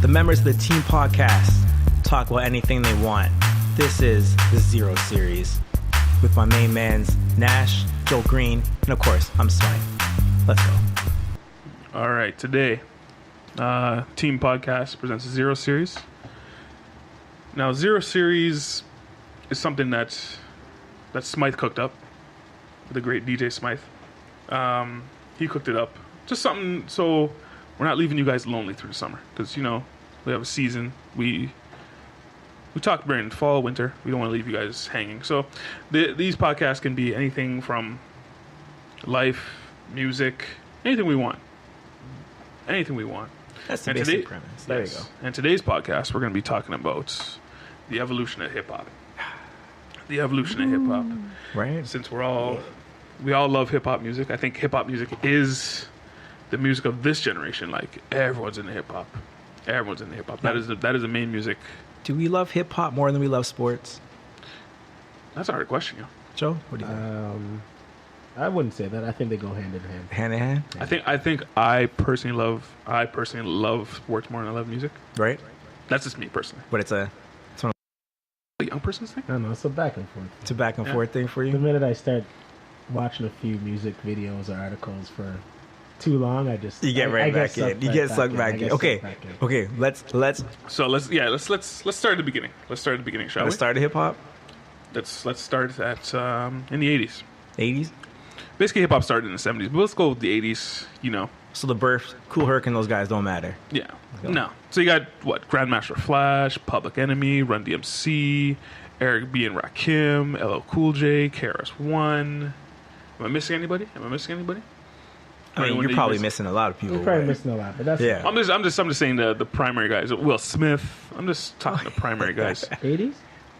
members of the Team Podcast talk about anything they want. This is the Zero Series with my main mans, Nash, Joe Green, and of course, I'm Smythe. Let's go. All right, today, Team Podcast presents a Zero Series. Now, Zero Series is something that Smythe cooked up, the great DJ Smythe. He cooked it up. Just something so we're not leaving you guys lonely through the summer. Because, you know, we have a season. We talk during fall, winter. We don't want to leave you guys hanging. So these podcasts can be anything from life, music, anything we want. Anything we want. That's the basic premise. There you go. And today's podcast, we're going to be talking about the evolution of hip-hop. The evolution of hip-hop. Right. Since we all love hip-hop music. I think hip-hop music is the music of this generation. Like, everyone's into hip-hop. Everyone's into hip-hop. That is the main music. Do we love hip-hop more than we love sports? That's a hard question, yo. Joe, what do you think? I wouldn't say that. I think they go hand in hand. Hand in hand? I think I personally love sports more than I love music. Right? That's just me personally. But it's a Young person's thing? I don't know. It's a back and forth. It's a back and forth thing for The you? minute I start watching a few music videos or articles for too long, I get right back in. You get sucked back in. Okay. Let's So let's start at the beginning. Let's start at the beginning, shall we? start hip hop. Let's start at in the 80s. 80s. Basically, hip hop started in the 70s, but let's go with the 80s. You know, So the birth, Cool Herc, and those guys don't matter. yeah. No. So you got what? Grandmaster Flash, Public Enemy, Run DMC, Eric B and Rakim, LL Cool J, KRS-One. Am I missing anybody? I mean, Anyone you're that probably you missing a lot of people. You're probably right? missing a lot, but that's Yeah. I'm just saying the primary guys. Will Smith. I'm just talking the primary guys. 80s.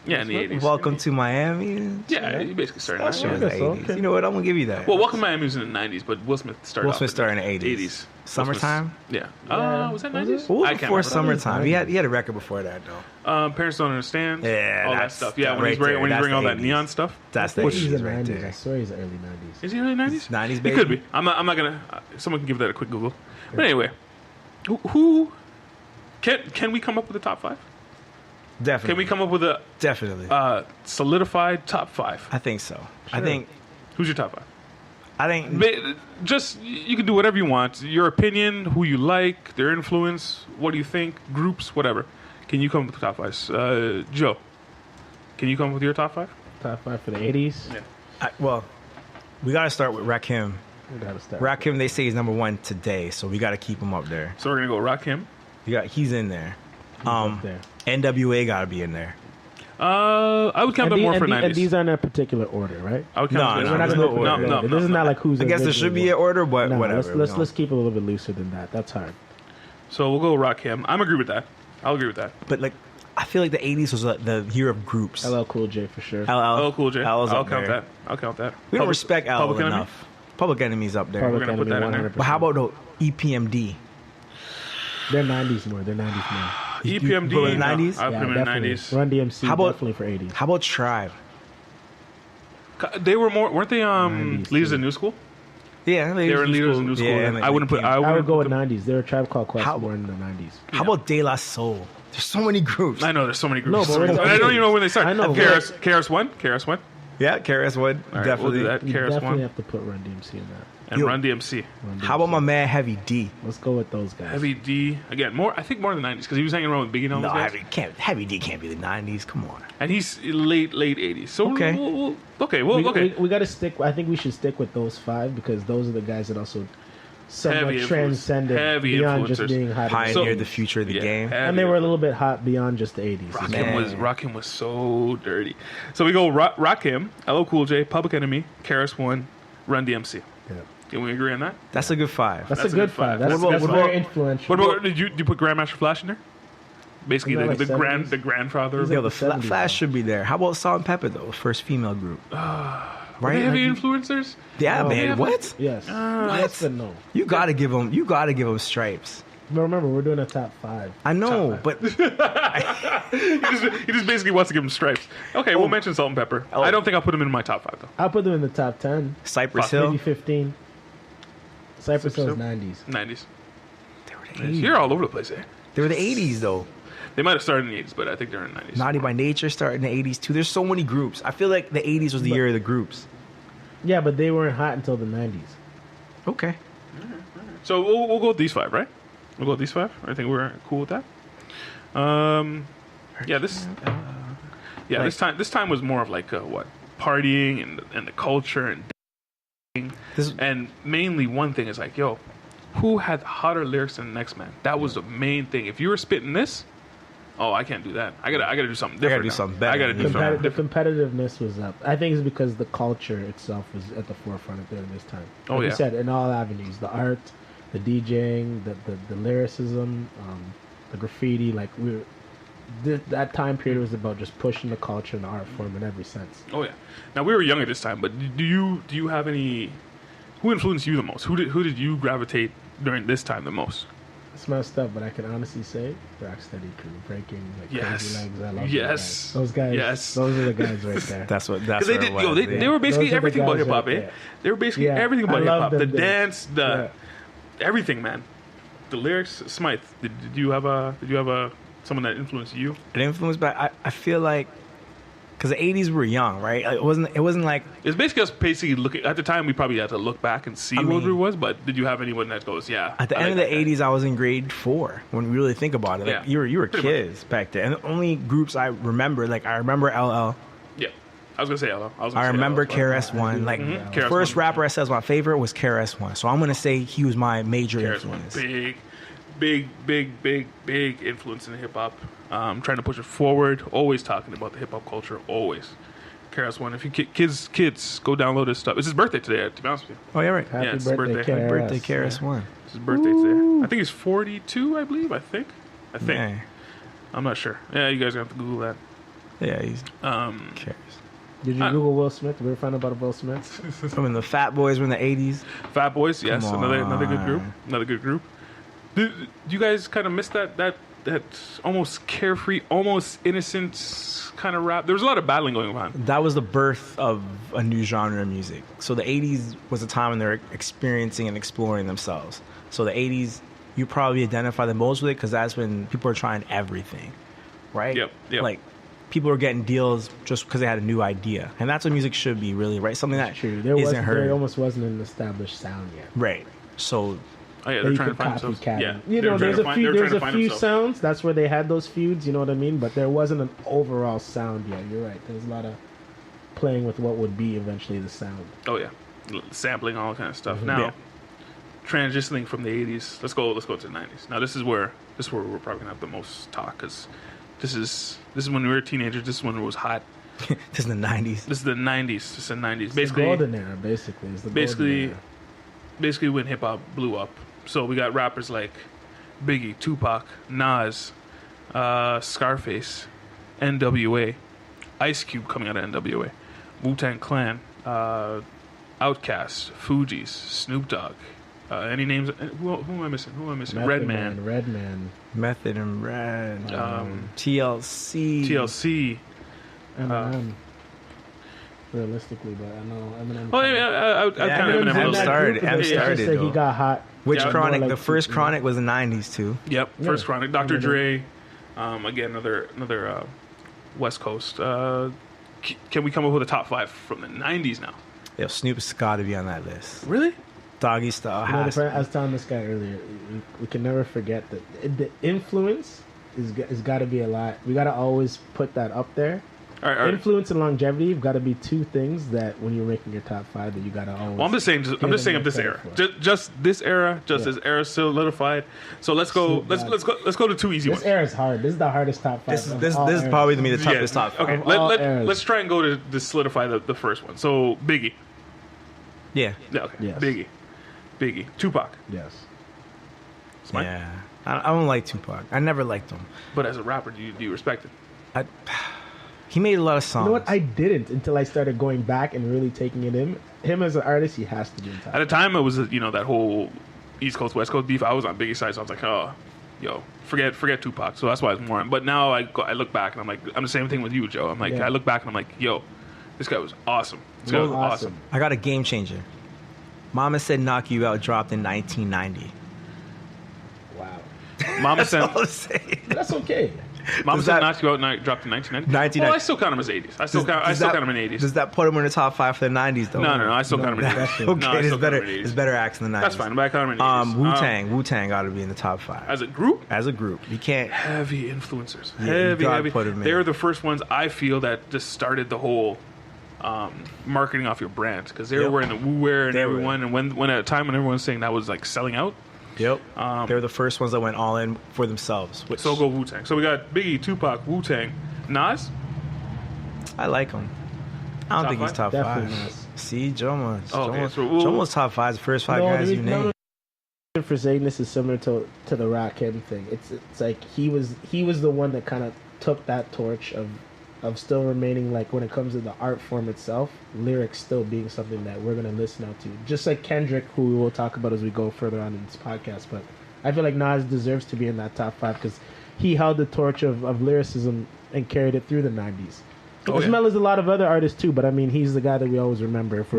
Yeah, in the 80s. Welcome to Miami. Yeah, you basically started in the That shit 90s. was the I guess so, 80s. okay. You know what? I'm gonna give you that. Well, Welcome to Miami was in the 90s, but Will Smith started Will off Smith in started in the 80s. 80s. Summertime? Yeah. Yeah. Was that Was 90s? it? What was I can't before remember. summertime? He had a record before that though. Parents Don't Understand. Yeah, all that that's- stuff. Yeah, that when he's right wearing there, that's all the that 80s. neon stuff. That's the He's 80s in the right 90s. I there. swear he's the early 90s. Is he early 90s? 90s, He baby. could be. I'm not gonna. Someone can give that a quick Google. But anyway, who can we come up with a top 5? Definitely. Can we come up with a Definitely. solidified top 5? I think so. I think. Who's your top 5? I think. Just you can do whatever you want. Your opinion, who you like, their influence, what do you think, groups, whatever. Can you come up with the top 5? Joe, can you come up with your top 5? Top 5 for the 80s. Yeah. Well, we gotta start with Rakim. We gotta start. Rakim, they say he's number 1 today, so we gotta keep him up there. So we're gonna go Rakim. He's in there. up there. NWA gotta be in there. I would count them more for 90s. And these are in a particular order, right? I would No, count no, them. there's no order. No, This is not like who's. I guess there should be an order, but whatever. Let's keep it a little bit looser than that. That's hard. So we'll go Rakim. I'm agree with that. I'll agree with that. But like, I feel like the 80s was the year of groups. LL Cool J for sure. LL Cool J. LL's I'll up count there. that. I'll count that. We don't respect LL Public Enemy? enough. Public Enemy's up there. Public gonna put Enemy, that in there. 100%. But how about the EPMD? They're 90s more. They're 90s more. EPMD. Put it in the 90s? I put them in the definitely. 90s. Run DMC. How about- definitely for 80s. How about Tribe? They were more, weren't they? 90s, Leaders too. in New School. Yeah, They were in Leaders in New School. Yeah, then. I wouldn't put. I would wouldn't go put with them- 90s. They're a Tribe Called Quest How- more in the 90s. How about De La Soul? There's so many groups. I know there's so many No, groups. but we're- I don't even know when they start. I know, KRS-One. Yeah, KRS One. All right, Definitely. we'll do that. You definitely KRS-One have to put Run DMC in that. and Yo. Run DMC. Run How about DMC. my man Heavy D? Let's go with those guys. Heavy D again. I think more than 90s because he was hanging around with Biggie and all No, those guys. Heavy D can't be the 90s. Come on. And he's late 80s. So Okay. okay. We got to stick. I think we should stick with those 5 because those are the guys that also somewhat Heavy influence. transcended Heavy beyond just influencers. being hot. Pioneered the future of the game. and they were a little bit hot beyond just the 80s. Rakim was so dirty. So we go Rakim, LL Cool J, Public Enemy, KRS-One, Run DMC. Yeah. Can we agree on that? That's a good 5. That's a good 5. That's, What about- that's what very about- influential. What about did you put Grandmaster Flash in there? Basically, Isn't that the like grand 70s? the grandfather. He's Yo, like the the 70s Flash now. should be there. How about Salt and Pepper though? First female group. Were they heavy Like, influencers? yeah, No. man. Yeah, What? Yes. What? Yes and no. You gotta give them. You gotta give them stripes. But remember, we're doing a top 5. I know, but He just basically wants to give him stripes. Okay, we'll mention Salt and Pepper. Oh. I don't think I'll put him in my top 5 though. I'll put them in the top 10. Cypress Maybe Hill. 15. Cypress Hill's 90s. 90s. They were the 80s. You're all over the place, eh? They were the 80s, though. They might have started in the 80s, but I think they're in the 90s. Naughty by Nature started in the 80s, too. There's so many groups. I feel like the 80s was the year of the groups. Yeah, but they weren't hot until the 90s. Okay. So we'll go with these 5, right? We'll go with these 5. I think we're cool with that. This time was more of like what, partying and the culture and and mainly one thing is like, yo, who had hotter lyrics than the next man? That was the main thing. If you were spitting this, oh, I can't do that. I gotta do something different. I gotta do something better. I gotta do something The different. competitiveness was up. I think it's because the culture itself was at the forefront during this time. Like you said, in all avenues, the art, the DJing, the lyricism, the graffiti. Like that time period was about just pushing the culture and the art form in every sense. Oh yeah. Now we were young at this time, but do you have any? Who influenced you the most? Who did you gravitate during this time the most? It's messed up, but I can honestly say Rocksteady Crew, Breaking, like Yes. Crazy Legs. I love Yes. those guys. Yes. Those are the guys right there. That's what Because they did. They were basically Those are the everything about guys hip hop, right eh? there. They were basically Yeah, everything about I hip love hop. The them days. dance, everything, man. The lyrics. Smythe, did you have someone that influenced you? It influenced, but I feel like because the 80s we were young, right? Like, it wasn't like It's basically us basically looking at the time. We probably had to look back and see what mean, it was. But did you have anyone that goes, yeah? at the I end of like the that guy. 80s I was in grade 4 when we really think about it. Like Yeah. you were Pretty kids back then. And the only groups I remember, like I remember LL. Yeah, I was gonna say LL. I remember KRS-One. Like the KRS-One. first rapper I said was my favorite was KRS-One. So I'm gonna say he was my major KRS-One. influence. Big influence in hip hop. Trying to push it forward. Always talking about the hip hop culture. Always. KRS-One. If you kids, go download his stuff. It's his birthday today. To be honest with you, Oh yeah, right. Happy Yeah, it's his birthday, birthday. KRS. Happy birthday, KRS-One. it's his birthday today. I think he's 42. I believe. I think. Yeah, I'm not sure. Yeah, you guys have to Google that. yeah, he's Um, cares. Did you Google Will Smith? Did we ever find out about Will Smith? I mean, the Fat Boys were in the 80s. Fat Boys. Yes, Come another good group. on. Another good group. Do you guys kind of miss that almost carefree, almost innocent kind of rap? There was a lot of battling going on. That was the birth of a new genre of music. So the 80s was a time when they were experiencing and exploring themselves. So the 80s, you probably identify the most with it because that's when people are trying everything, right? Yep. Like, people are getting deals just because they had a new idea. And that's what music should be, really, right? Something that True. isn't heard. There almost wasn't an established sound yet. Right. So Oh yeah, That they're you trying to could find themselves. copycat. Yeah, You They know, were trying there's to a find- few they were trying there's to a find few themselves. sounds. That's where they had those feuds. You know what I mean? But there wasn't an overall sound yet. You're right. There's a lot of playing with what would be eventually the sound. Oh yeah, sampling, all kind of stuff. Mhm. Now, Yeah. transitioning from the 80s, let's go to the 90s. Now this is where we're probably gonna have the most talk because this is when we were teenagers. This is when it was hot. this is the 90s. This is the 90s. This is the 90s. It's Basically, the golden era, basically. It's the basically, golden era. basically when hip hop blew up. So we got rappers like Biggie, Tupac, Nas, Scarface, NWA, Ice Cube coming out of NWA, Wu-Tang Clan, Outkast, Fugees, Snoop Dogg. Any names? Who am I missing? Method Redman, Redman, Method and Red, Um, TLC. TLC. Eminem. Realistically, but I know Eminem. Oh yeah, I Yeah, kind of Eminem Eminem. started- Eminem started, He though. got hot. Which Yeah, Chronic? more The like- first Chronic was the 90s, too. Yep, first Yeah. Chronic. Dr. Eminem. Dre. Again, another West Coast. Can we come up with a top 5 from the 90s now? Yo, Snoop's got to be on that list. Really? Doggy Style You know, has I was telling this guy earlier, we can never forget that the influence is got to be a lot. We got to always put that up there. All right. Influence and longevity have got to be two things that when you're making your top 5 that you got to always. Well, I'm just saying give of this them era. credit for. Just this era, Yeah. this era solidified. So let's go. Snoop Let's Dogg. go to two easy This ones. era is hard. This is the hardest top 5. This is probably going to be the toughest top five. Okay, Of all eras. let's try and go to solidify the first one. So Biggie. Yeah. Yeah, okay. Yes. Biggie. Tupac. Yes. Smart. Yeah. I don't like Tupac. I never liked him. But as a rapper, do you respect it? He made a lot of songs. You know what? I didn't until I started going back and really taking it in. Him as an artist, he has to be in top. At the time, it was that whole East Coast West Coast beef. I was on Biggie's side, so I was like, oh, yo, forget Tupac. So that's why it's more. But now I look back and I'm like, I'm the same thing with you, Joe. I'm like, Yeah. I look back and I'm like, yo, this guy was awesome. This guy was awesome. I got a game changer. Mama Said Knock You Out dropped in 1990. Wow. Mama That's said. all I'm saying. That's okay. Mama Does said that- not to go out and dropped in 1990. Well, I still count him as 80s. I still count him in 80s. Does that put him in the top 5 for the 90s though? No, I still count him in 80s. definitely. Okay, No, I there's still count better. him in 80s. There's better acts in the 90s. That's fine. But I count him in 80s. Wu-Tang got to be in the top 5 As a group, as a group. You can't. heavy influencers. Yeah, you gotta heavy. put 'em in. They're the first ones I feel that just started the whole marketing off your brand because they were Yep. wearing the Wu wear and They were. everyone. And when at a time when everyone was saying that was like selling out, Yep. They were the first ones that went all in for themselves. Which so go Wu Tang. So we got Biggie, Tupac, Wu Tang, Nas. I like him. I don't Top think he's five? top Definitely 5. Nas. See, Jomo. Oh, okay, so we'll- Jomo's top 5 is the first 5 No, guys the you reason- named. no, for saying this is similar to the Rakim thing. It's like he was the one that kind of took that torch of still remaining, like, when it comes to the art form itself, lyrics still being something that we're gonna listen out to. Just like Kendrick, who we will talk about as we go further on in this podcast. But I feel like Nas deserves to be in that top 5 because he held the torch of lyricism and carried it through the 90s. Oh, As yeah. well as a lot of other artists too, but I mean, he's the guy that we always remember if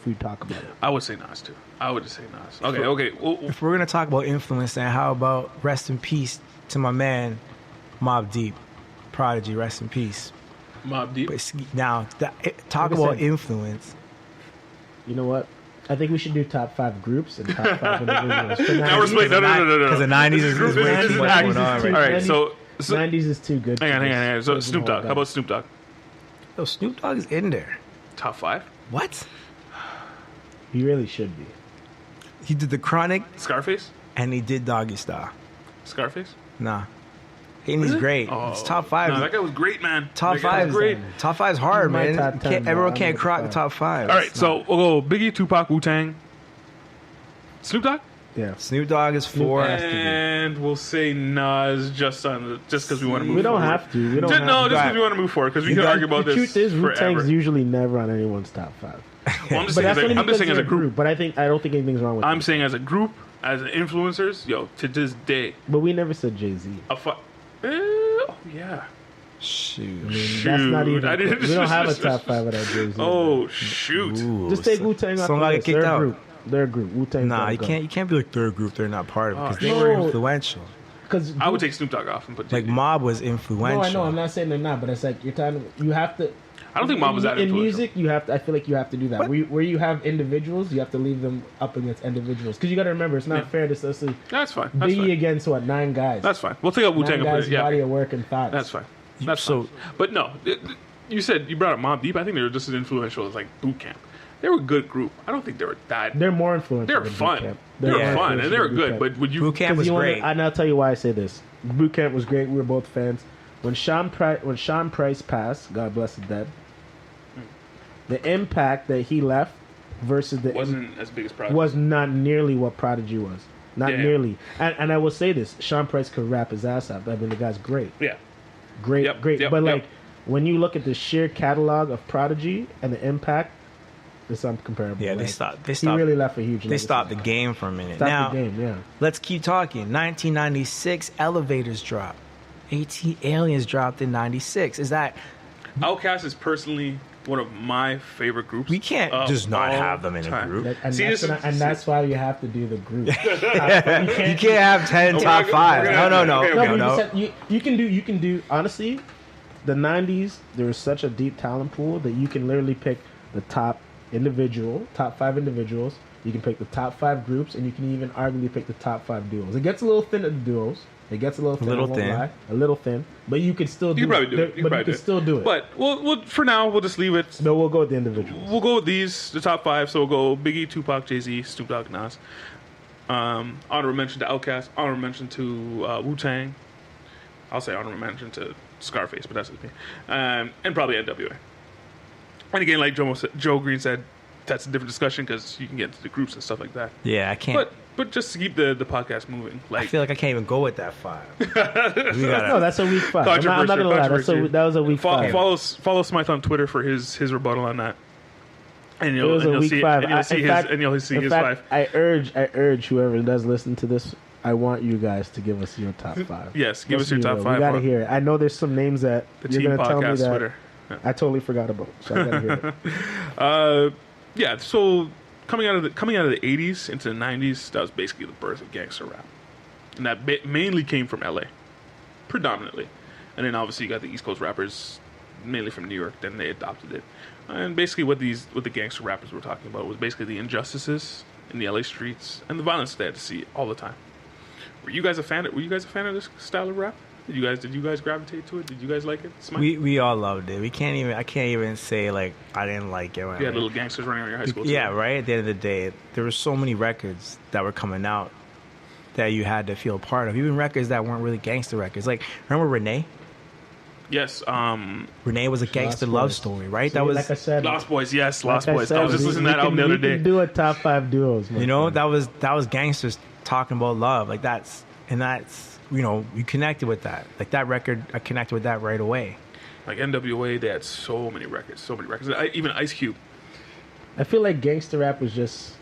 we talk about it. I would say Nas too. I would just say Nas. Okay. Well, If we're gonna talk about influence, then how about rest in peace to my man, Mobb Deep, Prodigy, rest in peace. Mobb Deep. But now, talk Like I about said- influence. You know what? I think we should do top 5 groups and top 5 individuals. For Now we're 90s. splitting. No. Because the 90s is Group way is- too much is- going on. is- Right? All right. So 90s is too good. hang on. So Doesn't Snoop hold Dogg. How back. about Snoop Dogg? Yo, Snoop Dogg is in there. Top 5. What? He really should be. He did the Chronic Scarface. and he did Doggy Style. Scarface. Nah. And he's great. It's top 5. No, that guy was great, man. Top That guy 5 was great. Top 5 is hard, He's my man. top 10, Can't- bro. everyone I'm can't at crack the five. top 5. All right, so we'll go Biggie, Tupac, Wu Tang, Snoop Dogg, Yeah. Snoop Dogg is 4. has to be. and we'll say Nas just because we want to move. We don't forward. have to. We don't Just, have no, to. just because we want to move forward because we You can got- argue about The this truth is, Wu-Tang's forever. usually never on anyone's top 5. Well, I'm just But saying, that's only I'm just because saying as they're a group. But I don't think anything's wrong with I'm it. saying as a group, as influencers, yo, to this day, But we never said Jay-Z. oh yeah. Shoot. I mean, that's not Shoot. even. I didn't- We don't have a top 5 without Jay-Z. Oh shoot. Ooh, Just take so- Wu-Tang off Someone the gotta list. get kicked They're a out. group. They're a group. Wu-Tang's Nah, gotta you go. can't be like their group. They're not part of it because they no. were influential. Because I would take Snoop Dogg off and put Like Jay-Z. Mob was No, influential. I know. I'm not saying they're not, but it's like you're talking. You have to. I don't think Mob was that in influential. music. You have to. I feel like you have to do that. What? Where you have individuals, you have to leave them up against individuals. Because you got to remember, it's not fair to say That's fine. That's Biggie fine. against 9 guys. That's fine. We'll take out Wu 9 Tang and put guys' it. Yeah, body of work and thoughts. that's fine. That's So- fine. But no, you said you brought up Mobb Deep. I think they were just as influential as like Boot Camp. They were a good group. I don't think they were that. They're more influential. They're than fun. Boot Camp. They were Yeah. fun and they were Boot good. Camp. But would you? Boot Camp was You wanna- great. and I'll tell you why I say this. Boot Camp was great. We were both fans. When Sean Price passed, God bless the dead, the impact that he left versus the wasn't as big as Prodigy. was not nearly what Prodigy was. Not Yeah. nearly. And I will say this: Sean Price could rap his ass off. I mean, the guy's great, Yeah. great, Yep, great. yep, but yep. like when you look at the sheer catalog of Prodigy and the impact, it's uncomparable. Yeah, they Like, stopped. He really left a huge. They legacy. stopped the game for a minute. Stopped now, the game. Yeah. let's keep talking. 1996, Elevators dropped. 18 Aliens dropped in 96. Is that Outkast is personally one of my favorite groups. we can't of just not all have them in a time. group? And, See, that's, this what is- I- and that's why you have to do the group. You can't have 10 Okay, top we're 5s. gonna- No. okay, No, okay. but No. you said you can do honestly, the 90s there was such a deep talent pool that you can literally pick the top 5 individuals, you can pick the top 5 groups, and you can even arguably pick the top 5 duos. It gets a little thin at the duos. It gets a little thin. Little I won't thin. lie. A little thin, but you can still do You can probably it. do it. You But can you can still do it. But we'll for now we'll just leave it. No, we'll go with the individuals. We'll go with these, the top 5. So we'll go Biggie, Tupac, Jay-Z, Snoop Dogg, Nas. Honorable mention to Outkast. Honorable mention to Wu-Tang. I'll say honorable mention to Scarface, but that's just me. And probably NWA. And again, like Joe Green said, that's a different discussion because you can get into the groups and stuff like that. Yeah, I can't. But just to keep the podcast moving, I like feel like I can't even go with that 5. We gotta, No, that's a week 5. I'm not gonna lie. That was a week 5. follow Smythe on Twitter for his rebuttal on that. And It was a week 5. you'll see In his fact- and you'll see in his fact, 5. I urge whoever does listen to this. I want you guys to give us your top 5. Yes, give Let's us your be top real. 5 We gotta on hear it. I know there's some names that the you're Team gonna tell me Podcast that Twitter. I totally forgot about. So I gotta hear it. Yeah, so coming out of the 80s into the 90s, that was basically the birth of gangster rap. and that mainly came from LA, predominantly. And then obviously you got the East Coast rappers, mainly from New York. Then they adopted it, and basically what the gangster rappers were talking about was basically the injustices in the LA streets and the violence they had to see all the time. Were you guys a fan of this style of rap? Did you guys gravitate to it? Did you guys like it? We all loved it. I can't even say like I didn't like it. You had little gangsters running around your high school. Yeah, right. At the end of the day, there were so many records that were coming out that you had to feel a part of. Even records that weren't really gangster records. Like, remember Renee? Yes. Renee was a gangster love story, right? See, that was like I said, Lost Boys. Yes, Lost Boys. I was just listening to that album the other day. Do a top 5 duos. You know, that was gangsters talking about love. Like that's you connected with that. Like that record, I connected with that right away. Like NWA, they had so many records. Even Ice Cube. I feel like gangster rap was just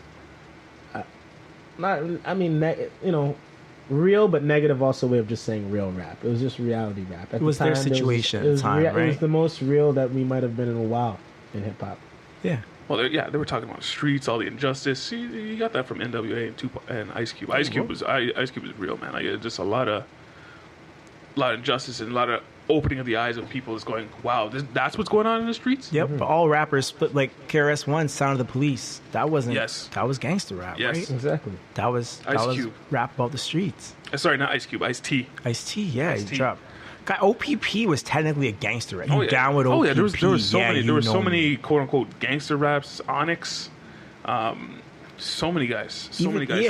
real but negative also way of just saying real rap. It was just reality rap. At it was the time, their situation at the time, right? It was the most real that we might have been in a while in hip hop. Yeah. Well, they were talking about the streets, all the injustice. You got that from NWA and Tupac and Ice Cube. Ice Cube was real, man. Like just a lot of injustice and a lot of opening of the eyes of people is going, wow, that's what's going on in the streets? Yep, but all rappers split, like KRS-One, Sound of the Police. That wasn't, that was gangster rap, yes. right? Exactly. That was rap about the streets. Sorry, not Ice Cube, Ice-T. Ice-T, yeah, he dropped. God, OPP was technically a gangster rap. Down with OPP. Oh, yeah, there was so many quote-unquote gangster raps. Onyx, so many guys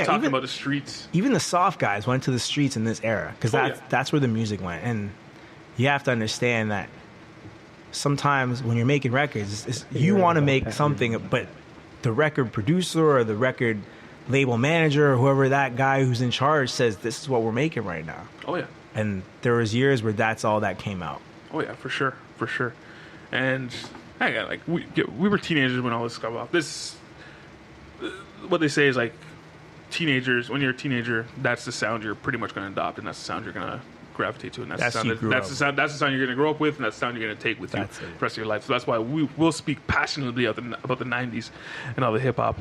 talking about the streets. Even the soft guys went to the streets in this era, because that's where the music went. And you have to understand that sometimes when you're making records, you want to make something, but the record producer or the record label manager or whoever that guy who's in charge says, this is what we're making right now. Oh, yeah. And there was years where that's all that came out. Oh, yeah, for sure. And we were teenagers when all this got off. What they say is like teenagers, when you're a teenager, that's the sound you're pretty much going to adopt, and that's the sound you're going to gravitate to, and that's the sound you're going to grow up with, and that's the sound you're going to take with you for the rest of your life. So that's why we will speak passionately about the 90s and all the hip hop.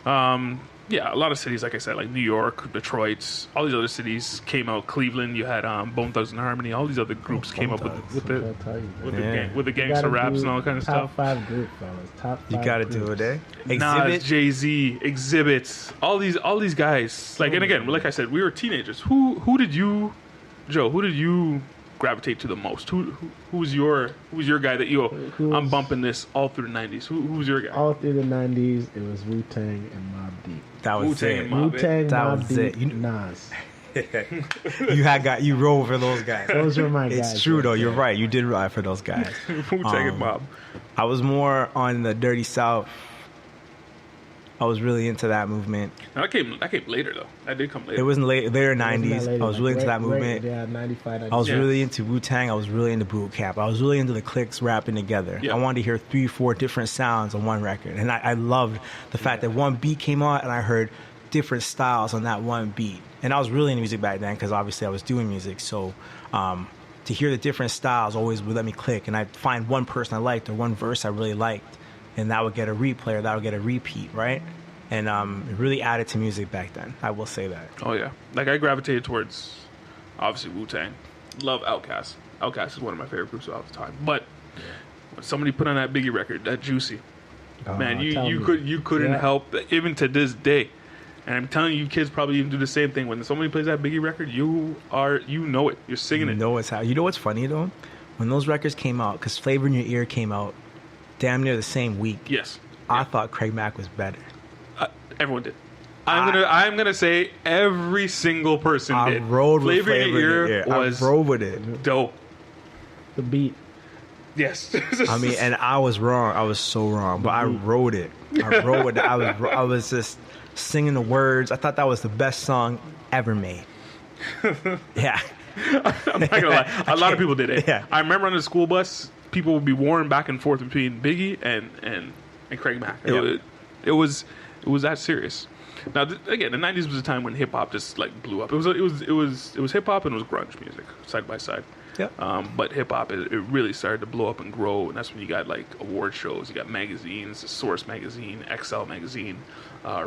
A lot of cities, like I said, like New York, Detroit, all these other cities came out. Cleveland, you had Bone Thugs and Harmony. All these other groups came up with the gangster raps and all that kind of stuff. Top 5 group, fellas. Top 5 You got to do it, eh? Nas, Jay-Z, Exhibit, all these guys. Like, and again, like I said, we were teenagers. Who did you gravitate to the most? Who's your guy that I'm bumping this all through the 90s? Who's your guy? All through the 90s, it was Wu-Tang and Mobb Deep. That was it. Wu-Tang, Mobb Deep, Nas. You roll for those guys. Those were my guys. It's true though. You're right. You did ride for those guys. Wu-Tang and Mobb. I was more on the Dirty South. I was really into that movement. Now, that came later though. That did come later. It wasn't later 90s. I was really into that movement. Yeah, 95. I was really into Wu-Tang. I was really into Boot Camp. I was really into the cliques rapping together. Yeah. I wanted to hear 3-4 different sounds on one record. And I loved the fact that one beat came on and I heard different styles on that one beat. And I was really into music back then because obviously I was doing music. So to hear the different styles always would let me click. And I'd find one person I liked or one verse I really liked. And that would get a replay or that would get a repeat, right? And it really added to music back then. I will say that. Oh, yeah. Like, I gravitated towards, obviously, Wu-Tang. Love Outkast. Outkast is one of my favorite groups of all the time. But when somebody put on that Biggie record, that Juicy, man, you couldn't help, even to this day. And I'm telling you, kids probably even do the same thing. When somebody plays that Biggie record, you know it. You're singing it. You know what's funny, though? When those records came out, because Flavor in Your Ear came out damn near the same week. Yes. I thought Craig Mack was better. Everyone did. I'm gonna say every single person did. I rode with Flavor in Your Ear. I rode with it. Dope. The beat. Yes. I mean, and I was wrong. I was so wrong, but I rode it. I rode with it. I was just singing the words. I thought that was the best song ever made. Yeah. I'm not gonna lie. A lot of people did it. Yeah. I remember on the school bus, people would be warring back and forth between Biggie and Craig Mack. Yeah. It was that serious. Now, again, the 90s was a time when hip hop just like blew up. It was hip hop and it was grunge music side by side. Yep. But hip hop, it really started to blow up and grow, and that's when you got like award shows, you got magazines, the Source magazine, XL magazine,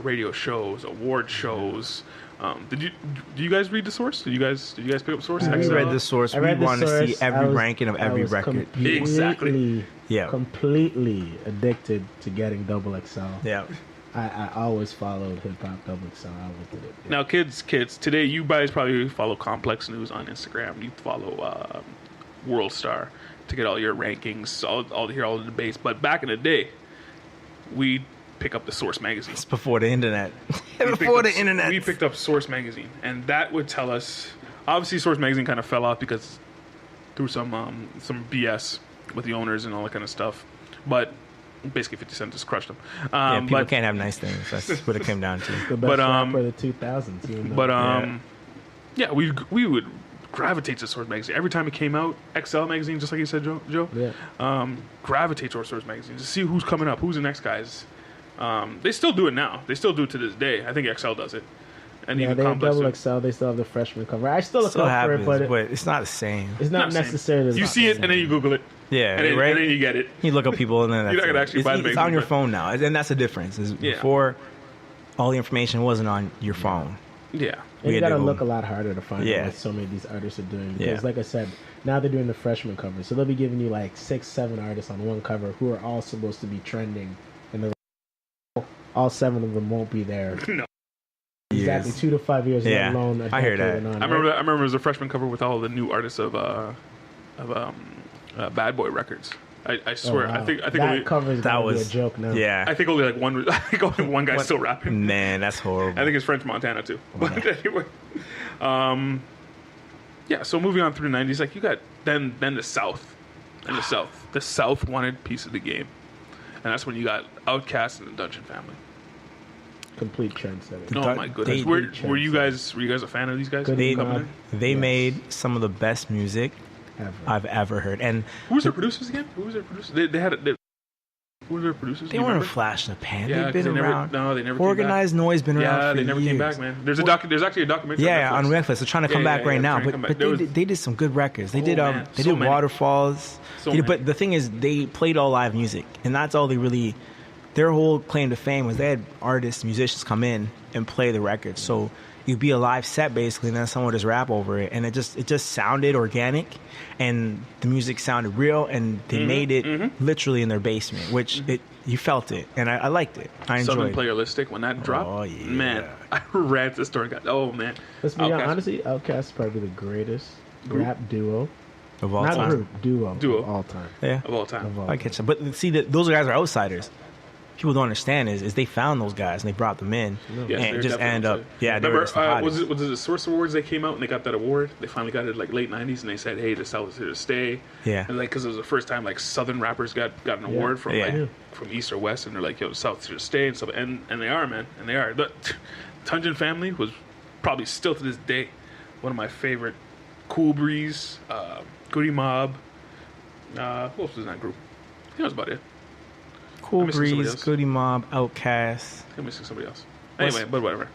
radio shows, award shows. Do you guys read the Source? Did you guys pick up Source? We read the Source. We wanted to see every ranking of every record. Exactly. Yeah. Completely addicted to getting Double XL. Yeah. I always followed Hip Hop Double XL. I always did it. Now, kids, today you guys probably follow Complex News on Instagram. You follow World Star to get all your rankings, all to hear all the debates. But back in the day, we pick up the Source magazine. It's before the internet. We picked up Source magazine, and that would tell us. Obviously, Source magazine kind of fell off because through some BS with the owners and all that kind of stuff. But basically, 50 Cent just crushed them. People can't have nice things. That's what it came down to. The best rapper of the 2000s. But we would gravitate to Source magazine every time it came out. XL magazine, just like you said, Joe. Yeah. Gravitate to Source magazine to see who's coming up, who's the next guys. They still do it now. They still do it to this day. I think XL does it. And yeah, even they have Complex Double XL. They still have the freshman cover. I still look up for it, but it's not the same. It's not necessarily. You see it and then you Google it. Yeah, and then, right. And then you get it. You look up people and then that's you're not gonna actually buy the magazine. It's on your phone now, and that's the difference. Before, all the information wasn't on your phone. Yeah, and you gotta look a lot harder to find out what so many of these artists are doing. Because, like I said, now they're doing the freshman cover, so they'll be giving you like 6-7 artists on one cover who are all supposed to be trending, and all 7 of them won't be there. No. Exactly, 2 to 5 years. Yeah, alone. I hear that. I remember it was a freshman cover with all the new artists of Bad Boy Records. I swear. Oh, wow. I think that cover's that was a joke now. Yeah, I think only like one. I think only one guy's still rapping. Man, that's horrible. I think it's French Montana too. But anyway, So moving on through the '90s, like you got then the South, the South wanted piece of the game, and that's when you got Outkast and the Dungeon Family. Complete trendsetter. Oh my goodness! Were you guys a fan of these guys? They made some of the best music I've ever heard. And who was their producers again? Who was their producers? Who were their producers? They weren't a flash in the pan. Yeah, they've been around. They never. Organized Noise been around. Yeah, they never came back, man. There's actually a documentary. Yeah, on Netflix. They're trying to come back right now, but they did some good records. They did Waterfalls. But the thing is, they played all live music, and that's all they really. Their whole claim to fame was they had artists, musicians come in and play the record. So you'd be a live set basically, and then someone would just rap over it, and it just sounded organic, and the music sounded real, and they made it literally in their basement, which you felt it, and I liked it. I enjoyed Southern it. Playalistic when that dropped. Oh yeah, man, I ran to the store and got. Oh man, let's be honest. Honestly, Outkast is probably the greatest rap duo of all time. Not group, duo of all time. Yeah, of all time. I catch them, but see that those guys are outsiders. People don't understand is they found those guys and they brought them in and it just ended up remember was it the Source Awards they came out and they got that award, they finally got it like late 90s and they said, hey, the South is here to stay, and like because it was the first time like Southern rappers got an award from from East or West, and they're like, yo, the South is here to stay and stuff, and they are, man, and they are. The Dungeon Family was probably still to this day one of my favorite. Cool Breeze, Goody Mob, who else was in that group? I think that was about it. Cool Breeze, Goody Mob, Outkast. I'm missing somebody else. Anyway, but whatever.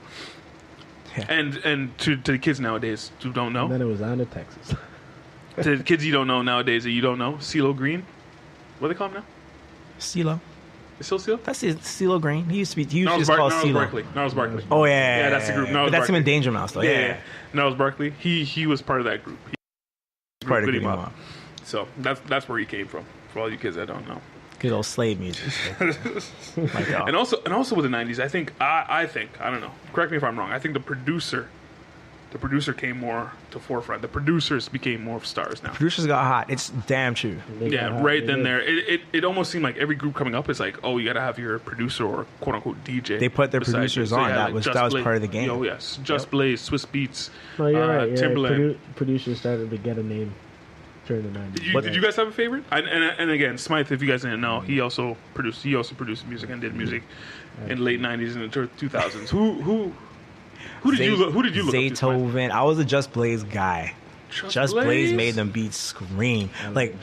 Yeah. And to the kids nowadays who don't know. And then it was on to Texas. To the kids you don't know nowadays that you don't know, CeeLo Green. What do they call him now? CeeLo. Is still CeeLo? That's CeeLo Green. He used to just call CeeLo. Gnarls Barkley. Oh yeah. Yeah, that's the group. But that's him in Danger Mouse though. Yeah. Gnarls Barkley. He was part of that group. He part of Goody Mob. So that's where he came from. For all you kids that don't know. Good old slave music. And also with the 90s, I think I don't know. Correct me if I'm wrong. I think the producer came more to forefront. The producers became more stars now. Producers got hot. It's damn true. Right then there. It almost seemed like every group coming up is like, oh, you got to have your producer or quote unquote DJ. They put their producers on. That was part of the game. Oh yes, Just Blaze, Swiss Beats, no, you're right. Timbaland. Producers started to get a name during the 90s. Did you guys have a favorite? And again, Smythe, if you guys didn't know, he also produced music and did music in the late 90s and the 2000s. Who did you look up to? Zaytoven. I was a Just Blaze guy. Just Blaze made them beats scream. Like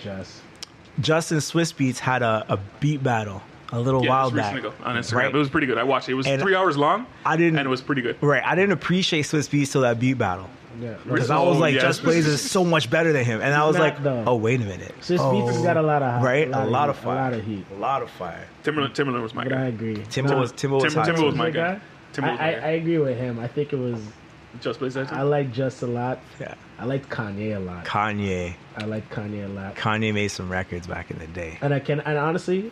Justin Swiss Beats had a beat battle a little while back on Instagram. Right? It was pretty good. I watched it. It was 3 hours long. And it was pretty good. Right. I didn't appreciate Swiss Beats till that beat battle. Yeah. Because I was like, yes. Just Blaze is so much better than him, and I was Not like, though. oh wait a minute, Swiss Beats has got a lot of right, a lot of heat, fire, a lot of heat. a lot of fire. Timberland was my But I guy. agree. Timbo was hot, Timbo was too. my Your guy. Timbo was my I guy. agree with him. I think it was. Just Blaze that too? I like Just a lot. Yeah, I liked Kanye a lot. Kanye a lot. Kanye made some records back in the day. And honestly,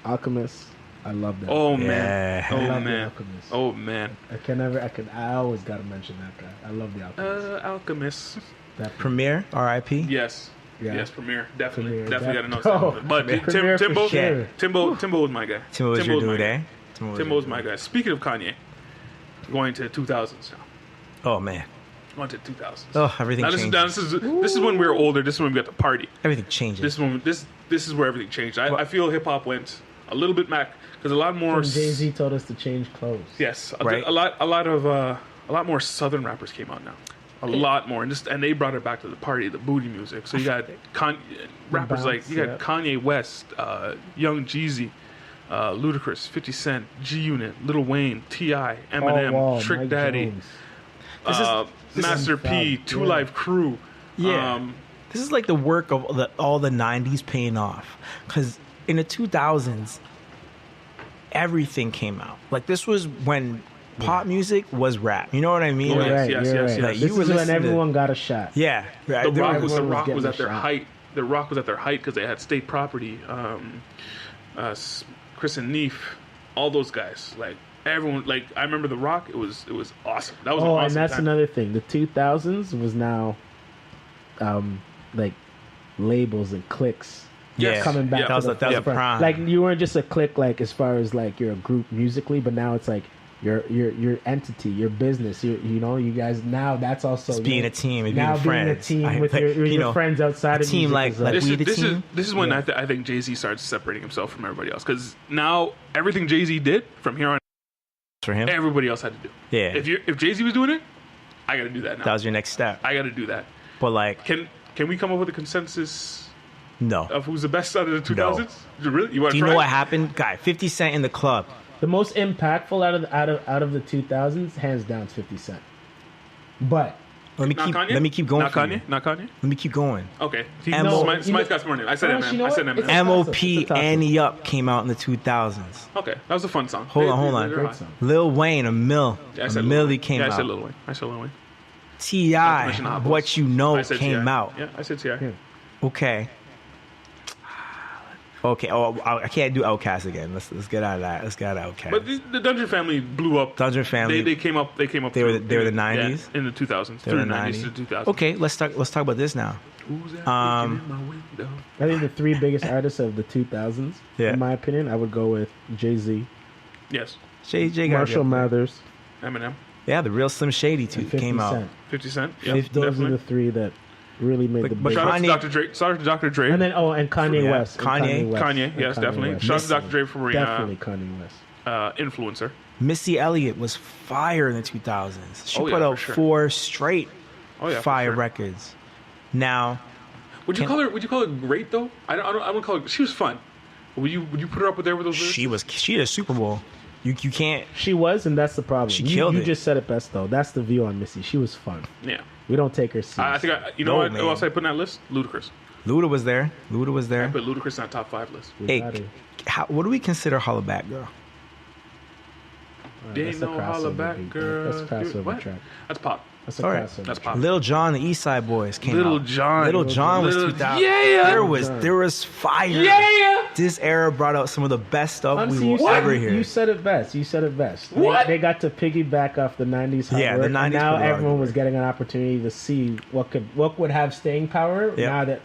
Alchemist, I love that. Oh Yeah. man. I Oh love the man. Alchemist. Oh man. I always gotta mention that guy. I love the Alchemist. Alchemist. That Premiere, R.I.P. Yes. Yeah. Yes, Premier. Definitely. Premier, Definitely got to know def- something. But Premier for Timbo, sure. Timbo was my guy. Timbo was your my dude, guy. eh? Timbo was my guy. Speaking of Kanye, going to 2000s now. Oh man, Going to 2000s. oh everything Now changed. this is when we were older. This is when we got to party. Everything changes. This is where everything changed. I feel hip hop went a little bit back because a lot more. Jay Z told us to change clothes. Yes, Right. a lot more Southern rappers came out now. A lot more, and they brought it back to the party, the booty music. So you got rappers like you got Kanye West, Young Jeezy, Ludacris, 50 Cent, G Unit, Lil Wayne, T.I., Eminem, Paul Wall, Trick Mike Daddy, Jones. Master is P, fab, Two yeah. Live Crew. Yeah. This is like the work of all the 90s paying off. Because in the 2000s, everything came out. Like, this was when pop music was rap. You know what I mean? Oh, Like, You're yes, right, yes, you're yes, right. yes. Like, This you were is when listening to- everyone got a shot. Yeah. Right. The There Rock was- was getting at a their shot. height. The Rock was at their height because they had state property. Chris and Neef, all those guys. Like everyone, like I remember The Rock. It was awesome. That was an awesome And that's time. another thing. The 2000s was now, like labels and cliques. Yeah. Coming back Yeah. to the That was a forefront. prime. Like you weren't just a clique, like as far as like you're a group musically, but now it's like your entity, your business. You know, you guys now that's also It's being a team and now being being a friends. team with your friends outside a of team music like is like we the team. This is when Yeah. I think Jay-Z starts separating himself from everybody else because now everything Jay-Z did from here on, For him, everybody else had to do. yeah. If Jay-Z was doing it, I got to do that now. That was your next step. I got to do that. But like, Can we come up with a consensus no. of who's the best out of the 2000s? Really? You want Do to you try? know what happened? Guy, 50 Cent in the club. The most impactful out of the 2000s, hands down, is 50 Cent. But Let me keep going. Not for Kanye. you. Not Kanye. Let me keep going. Okay. M.O. Smith got some more. I said No, Eminem. you know I said what? Eminem. It's- M.O.P. It's a tough one. Annie Up came out in the 2000s. Okay, that was a fun song. Hold on. They're Great hot. song. Lil Wayne, a mill. Yeah, I a said millie Lil came Wayne. Yeah, out. I said Lil Wayne. I said Lil Wayne. T.I., Mention Obelisk. What You Know, I said came T.I. out. Yeah, I said T.I. Yeah. Okay. Okay. Oh, I can't do Outkast again. Let's get out of that. Let's get out of Outkast. But the Dungeon Family blew up. Dungeon Family. They came up. They came up. They were through- the 90s? Yeah, in the 2000s. They were Through the the 90s 90s. to 2000s. Okay, let's talk about this now. Who's that Um, peeking in my window? I think the three biggest artists of the 2000s, Yeah. in my opinion, I would go with Jay-Z, Yes, J. Marshall Mathers, Eminem, Yeah, the real Slim Shady and tooth 50 came out. Cent. 50 Cent. Yeah, Those are definitely. the three that really made the But big. Shout out to Kanye- Dr. Dre. Shout out to Dr. Dre. And then Kanye Yeah. West. And Kanye. West. Kanye, And yes, Kanye definitely. West. Shout out to Dr. Dre for being Definitely Kanye West. influencer. Missy Elliott was fire in the 2000s. She Oh, yeah, put out for sure. 4 straight Oh yeah, for fire sure. records. Now, Would you Can- call her great though? I don't call her. She was fun. Would you put her up with there with those? lyrics? she did a Super Bowl. You can't. She was, and that's the problem. She you, killed you it. just said it best, though. That's the view on Missy. She was fun. Yeah. We don't take her seriously. I think you know No, what man. else I put in that list? Ludacris. Luda was there. Luda was I there. put Ludacris in that top 5 list. We Hey, got her. what do we consider Holla Back Girl? They That's ain't a no holla crossover back beat. girl. That's a crossover What? track. That's pop. That's a All right. crossover That's track. pop. Lil Jon, the East Side Boys came Little out. John. Little John was Little- 2000. Yeah. There was fire. Yeah. This era brought out some of the best stuff Honestly, we you will said, ever hear. you said it best. You said it best. What? They got to piggyback off the 90s hard Yeah, the work, 90s and now put a lot of everyone good was work. getting an opportunity to see what would have staying power Yeah. now that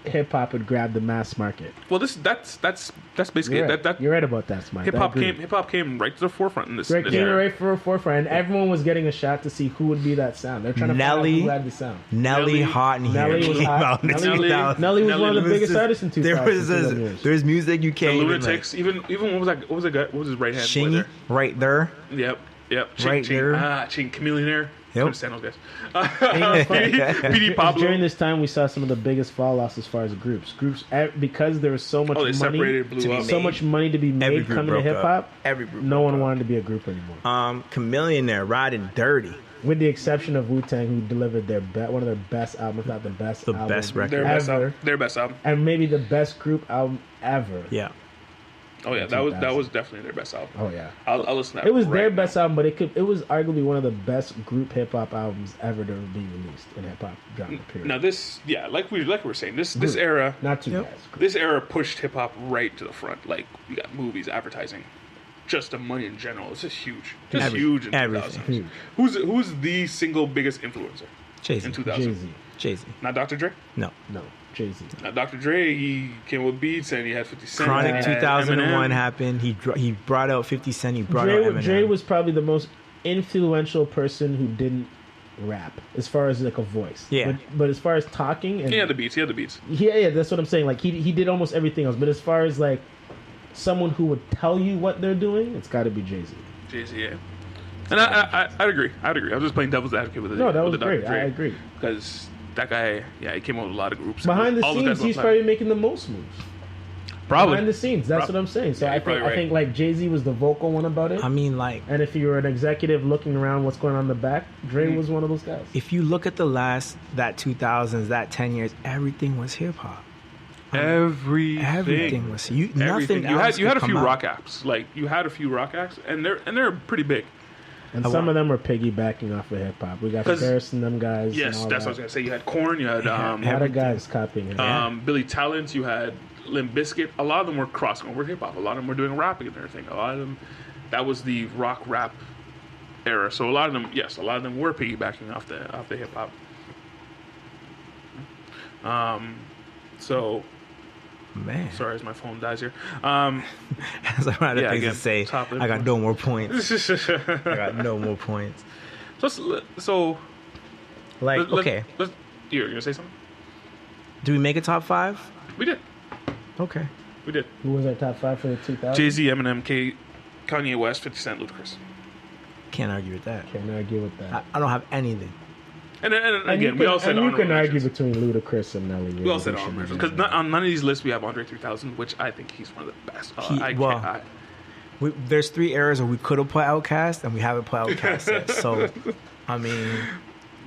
hip hop would grab the mass market. Well, that's basically You're it. right. That You're right about that, Smart. hip I hop agree. came right to the forefront in this. Right, this came era. right for a forefront, and everyone was getting a shot to see who would be that sound. They're trying to find out Nelly. who had the sound. Nelly, Nelly- Hot in Here Nelly was came hot. out in the Nelly- 2000s. Nelly was one of the It was biggest just- artists in 2000s. There was music you The can't even Lunatics. like. Even what was that? What was his right hand? boy Shingy, there? right there. Yep. Ching, Right ching. there. Ching Chameleonaire. Yep. Understand those guys. PD Pablo. During this time, we saw some of the biggest fall offs as far as groups. Because there was so much money, separated, blew up. so much money to be made coming to hip hop. Every group. No one wanted to be a group anymore. Chamillionaire riding dirty. With the exception of Wu-Tang, who delivered one of their best albums, if not the best album. Best record. Their best album. And maybe the best group album ever. Yeah. Oh yeah, that was definitely their best album. Oh yeah, I'll listen to that. It was their best album, but it was arguably one of the best group hip hop albums ever to be released in hip hop genre. Period. Now this, like we were saying, this era, not too bad. This era pushed hip hop right to the front. Like we got movies, advertising, just the money in general. It's just huge, huge in 2000s. Who's the single biggest influencer? Jay-Z. In 2000. Jay-Z. Not Dr. Dre. No. Jay-Z. Now, Dr. Dre, he came with beats and he had 50 Cent. Chronic 2001 happened. He brought out 50 Cent. He brought out Eminem. Dre was probably the most influential person who didn't rap as far as like a voice. Yeah. But as far as talking, and he had the beats. Yeah, that's what I'm saying. Like he did almost everything else. But as far as like someone who would tell you what they're doing, it's got to be Jay-Z. Jay-Z, yeah. And I'd agree. I was just playing devil's advocate with it. No, that was great. I agree. Because that guy, he came up with a lot of groups. Behind the scenes, he's probably making the most moves. Probably. Behind the scenes, that's what I'm saying. So I think like Jay-Z was the vocal one about it. I mean, like... And if you were an executive looking around what's going on in the back, Dre was one of those guys. If you look at that 2000s, that 10 years, everything was hip-hop. Everything was... Nothing else you had a few rock acts. Like, you had a few rock acts, and they're pretty big. And some of them are piggybacking off of hip hop. We got Ferris and them guys. Yes, that's what I was gonna say. You had Korn, you had a lot of guys copying it. Billy Talent, you had Limp Bizkit. A lot of them were crossing over hip hop. A lot of them were doing rapping and everything. A lot of them, that was the rock rap era. So a lot of them were piggybacking off the hip hop. Man. Sorry as my phone dies here. As I'm out of things to say, I got no more points. I got no more points. So okay. You're going to say something? Do we make a top 5? We did. Okay. We did. Who was our top 5 for the 2000s? Jay-Z, Eminem, Kanye West, 50 Cent, Ludacris. Can't argue with that. Can't argue with that. I don't have anything. And again, we all said you can argue between Ludacris and Nelly. We all said honorable mentions because on none of these lists we have Andre 3000, which I think he's one of the best. There's 3 eras where we could have put Outkast and we haven't put Outkast yet. So, I mean,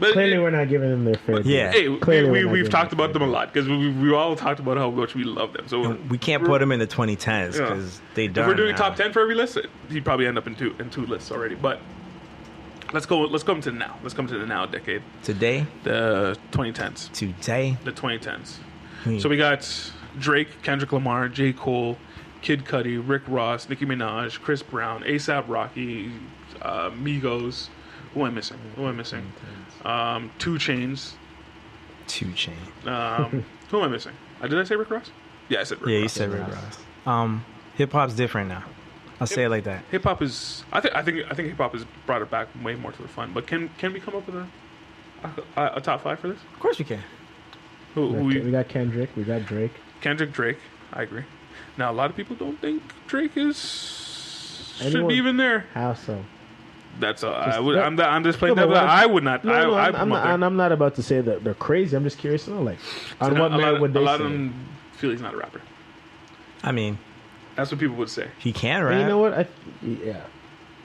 but clearly we're not giving them their fair. Yeah, hey, we've talked about them a lot because we all talked about how much we love them. So we can't put them in the 2010s because they done. If we're doing top 10 for every list, he'd probably end up in two lists already, but. Let's come to the now. Let's come to the now decade. Today? The 2010s. Today? The 2010s. So we got Drake, Kendrick Lamar, J. Cole, Kid Cudi, Rick Ross, Nicki Minaj, Chris Brown, A$AP Rocky, Migos. Who am I missing? 2 Chainz. 2 Chainz. Who am I missing? Did I say Rick Ross? Yeah, I said Rick Ross. Yeah, you said Rick Ross. Hip hop's different now. I'll say it like that. Hip hop is. I think hip hop has brought it back way more to the fun. But can we come up with a top 5 for this? Of course we can. We got Kendrick. We got Drake. Drake. I agree. Now a lot of people don't think Drake should be even there. How so? That's I'm just playing devil. I would not. I'm not about to say that they're crazy. I'm just curious to know, like, on what merit would they say? A lot of them feel he's not a rapper. I mean. That's what people would say. He can rap. And you know what?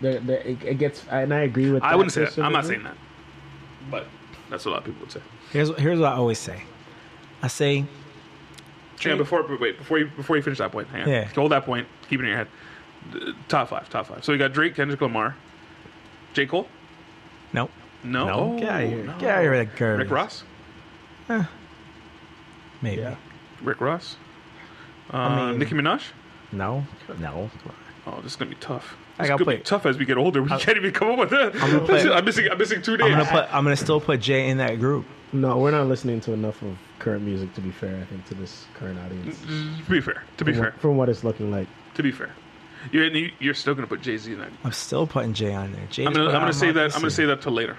It gets, and I agree with that. I wouldn't say that. I'm not saying that. But that's what a lot of people would say. Here's what I always say. I say... Before you finish that point, hang on. Yeah. Hold that point. Keep it in your head. Top 5. So you got Drake, Kendrick Lamar. J. Cole? Nope. No? Oh, get out of here. No. Get out of here with that girl. Rick Ross? Maybe. Yeah. Rick Ross? Nicki Minaj? No. Oh, this is gonna be tough. This is gonna be tough as we get older. We can't even come up with that. I'm missing 2 days. I'm gonna still put Jay in that group. No, we're not listening to enough of current music to be fair. I think to this current audience. To be fair, from what it's looking like. To be fair, you're still gonna put Jay-Z in that. I'm still putting Jay on there. I'm gonna say that. I'm gonna say that till later.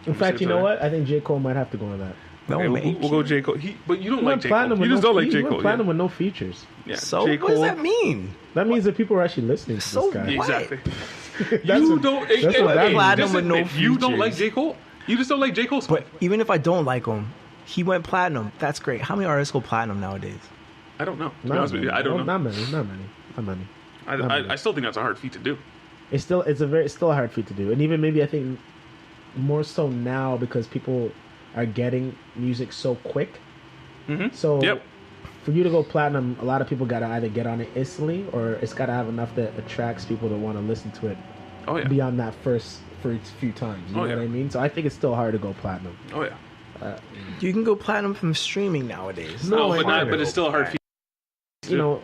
In fact, you know what? I think J. Cole might have to go on that. No, okay, we'll go J. Cole. But you don't like J. Cole. You just don't like J. Cole. Platinum with no features. Yeah. So what does that mean? That means that people are actually listening to this guy. Exactly. You don't. Platinum with no You don't features. like J. Cole. You just don't like J. Cole. But even if I don't like him, he went platinum. That's great. How many artists go platinum nowadays? I don't know. To be honest with you, I don't know. Not many. I still think that's a hard feat to do. It's still a hard feat to do, and even maybe I think more so now because people are getting music so quick. Mm-hmm. So Yep. for you to go platinum, a lot of people gotta either get on it instantly or it's gotta have enough that attracts people to want to listen to it Oh yeah. beyond that first few times. You know what I mean? So I think it's still hard to go platinum. Oh yeah. You can go platinum from streaming nowadays. No, but it's still a hard feat. You know,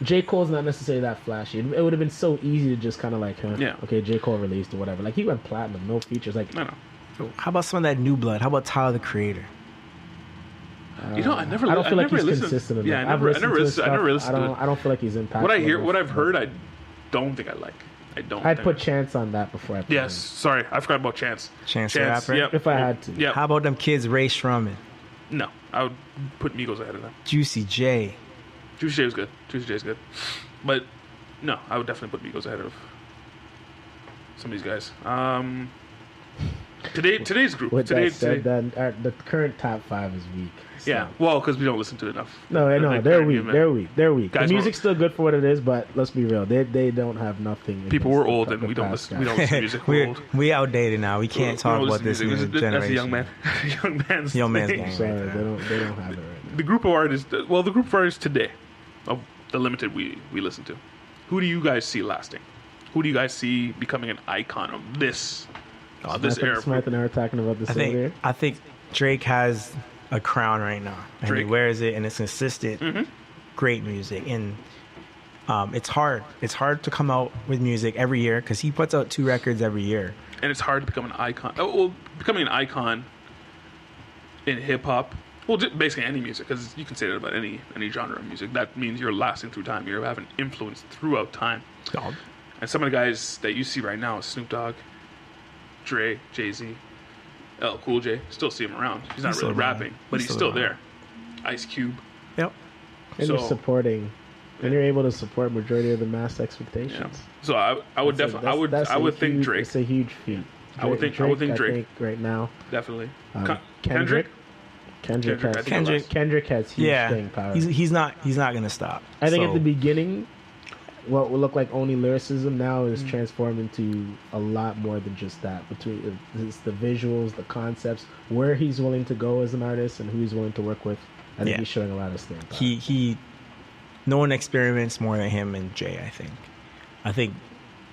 J. Cole's not necessarily that flashy. It would have been so easy to just kind of like, Yeah. okay, J. Cole released or whatever. Like he went platinum, no features. Like No. How about some of that new blood? How about Tyler the Creator? You know, I don't feel like he's listened. consistent enough. Yeah, I I've never listened to his listened. I never stuff. listened to it. I don't feel like he's impactful. What I've heard, I don't think I like. I don't. I'd think. put Chance on that before I put Yes, him. sorry, I forgot about Chance. Chance the Rapper? Yep. If I had to. Yeah. How about them kids, Ray Shrumman, No, I would put Migos ahead of them. Juicy J? Juicy J is good. Juicy J is good, but no, I would definitely put Migos ahead of some of these guys. Today's group. With Today, that said, the current top 5 is weak. So. yeah. Well, because we don't listen to it enough. No, I know Like, they're current weak. new, They're weak. Guys The music's still good for what it is, but let's be real. They don't have nothing. People against were the- old the and we don't past listen. We guys. don't listen to music. We're we old. we outdated now. We can't We talk don't about this listen to new music. generation. That's a young man. Young man's gang. Sorry, right there. they don't have it right now. The group of artists. Well, the group of artists today, of the limited we listen to. Who do you guys see lasting? Who do you guys see becoming an icon of this era? Smith and I were talking about this earlier. I think Drake has a crown right now, and Drake. he wears it, and it's consistent, great music. And it's hard. It's hard to come out with music every year because he puts out 2 records every year. And it's hard to become an icon. Oh, well, becoming an icon in hip hop, well, basically any music, because you can say that about any genre of music. That means you're lasting through time. You're having influence throughout time. Dog. And some of the guys that you see right now, Snoop Dogg, Dre, Jay-Z, LL Cool J, still see him around. He's not He's really still around. rapping, but He's he's still still around. there. Ice Cube. Yep. And So- you're supporting, and you're able to support majority of the mass expectations. Yeah. So I would definitely, I would think huge, Drake. It's a huge feat. I would think Drake. I think right now. Definitely. Kendrick Kendrick, I has think Kendrick has huge Yeah. staying power. He's not gonna stop. I think So, at the beginning, what would look like only lyricism now is transformed into a lot more than just that. Between it's the visuals, the concepts, where he's willing to go as an artist, and who he's willing to work with. I think Yeah. he's showing a lot of staying power. he no one experiments more than him and Jay. I think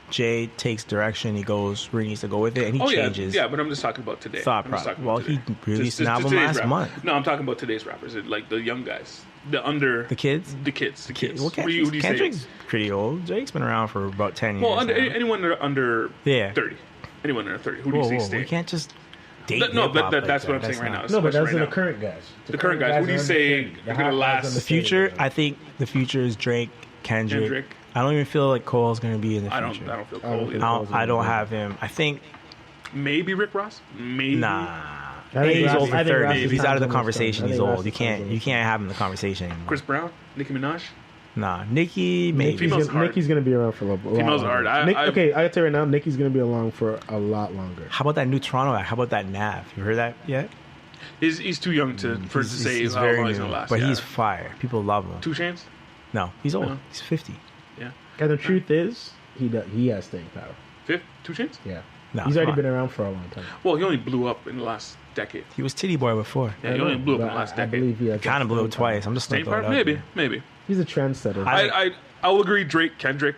Jay takes direction. He goes where he needs to go with it, and he changes. Yeah, but I'm just talking about today. thought I'm just process. talking Well, about he today. released an album today's last rappers. month. No, I'm talking about today's rappers, like the young guys, the under The kids. the kids. Well, Who do you say? Kendrick's pretty old. Drake's been around for about 10 years. Well, now. anyone under Yeah. 30. Anyone under 30. Who do you say we stays? can't just date. No, hip-hop like that's what I'm that. saying right now. That's No, but Especially those are right the now. current guys. The current guys. Who do you are say under 30. are gonna last? The future, I think the future is Drake, Kendrick. Kendrick. I don't even feel like Cole's going to be in the I future. don't feel I don't cold feel- either. I don't have him. I think Maybe Rick Ross. Maybe. nah. I think He's Ross- over I think 30. Ross's He's out of the time's almost conversation. done. I He's think old. Ross's You time's can't almost have him in the conversation anymore. Chris Brown, Nicki Minaj. Nah, Nicki maybe. Females hard. Nicki's gonna be around for a little. Females longer. hard. Okay, I gotta tell you right now, Nicki's gonna be along for a lot longer. How about that new Toronto act? How about that Nav? You heard that yet? He's too young for to say He's how very long he's new, gonna last. but yeah. he's fire. People love him. 2 Chainz. No, he's old. No. He's 50. Yeah. And the truth is, he has staying power. 5th. 2 Chainz. Yeah, No, he's already come on. been around for a long time. Well, he only blew up in the last decade. He was Titty Boy before. Yeah, he I only know, blew up in but the last I decade. believe he has Kind of blew up staying power. twice. I'm just Staying throwing power? it out Maybe, there. maybe. He's a trendsetter. I will agree. Drake, Kendrick.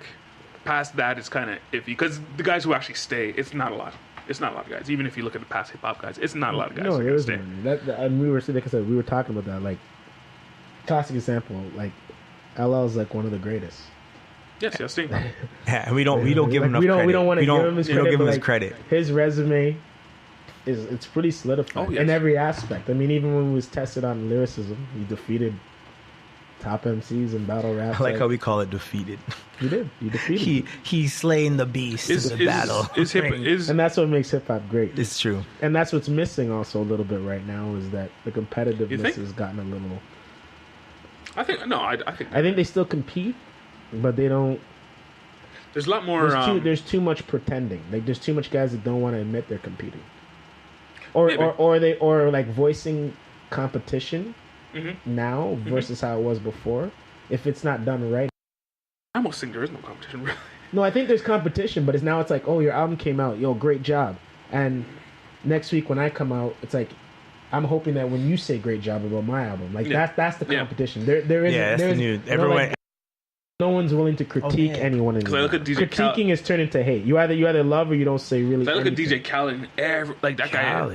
Past that is kind of iffy because the guys who actually stay, it's not a lot. It's not a lot of guys. Even if you look at the past hip hop guys, it's not a lot of guys. No, who there is stay. and we were, like I said, we were talking about that. Like, classic example, like, LL is like one of the greatest. Yes, staying power. Yeah, and we don't give Like, him enough we don't, credit. We don't want to give him his we credit. don't give him but, his like, credit. His resume it's pretty solidified Oh, yes. in every aspect. I mean, even when he was tested on lyricism, he defeated top MCs in battle rap. I like how we call it defeated. he did. He defeated. He's slaying the beast in the battle. And that's what makes hip hop great. It's true. And that's what's missing also a little bit right now is that the You competitiveness think? has gotten a little. I think no. I think I think they still compete, but they don't. There's a lot more. There's too much pretending. Like there's too much guys that don't want to admit they're competing, or like voicing competition now versus how it was before. If it's not done right, I almost think there is no competition. Really. No, I think there's competition, but it's like, oh, your album came out, yo, great job, and next week when I come out, it's like, I'm hoping that when you say great job about my album, like that's the competition. There isn't everyone. No one's willing to critique anyone anymore. I look at DJ Critiquing is turned into hate. You either love or you don't say really. I look at DJ Khaled,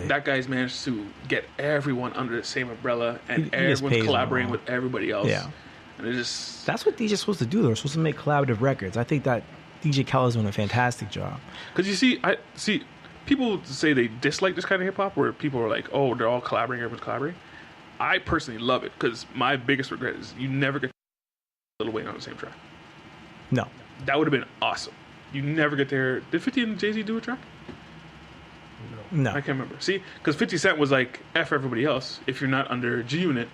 that guy's managed to get everyone under the same umbrella, and everyone's collaborating with everybody else. Yeah, and that's what DJ's supposed to do. They're supposed to make collaborative records. I think that DJ Khaled's doing a fantastic job. Because you see, people say they dislike this kind of hip hop, where people are like, oh, they're all collaborating, everyone's collaborating. I personally love it because my biggest regret is you never get Lil Wayne on the same track. No. That would have been awesome. You never get there. Did 50 and Jay-Z do a track? No. I can't remember. See, because 50 Cent was like, F everybody else. If you're not under G-Unit,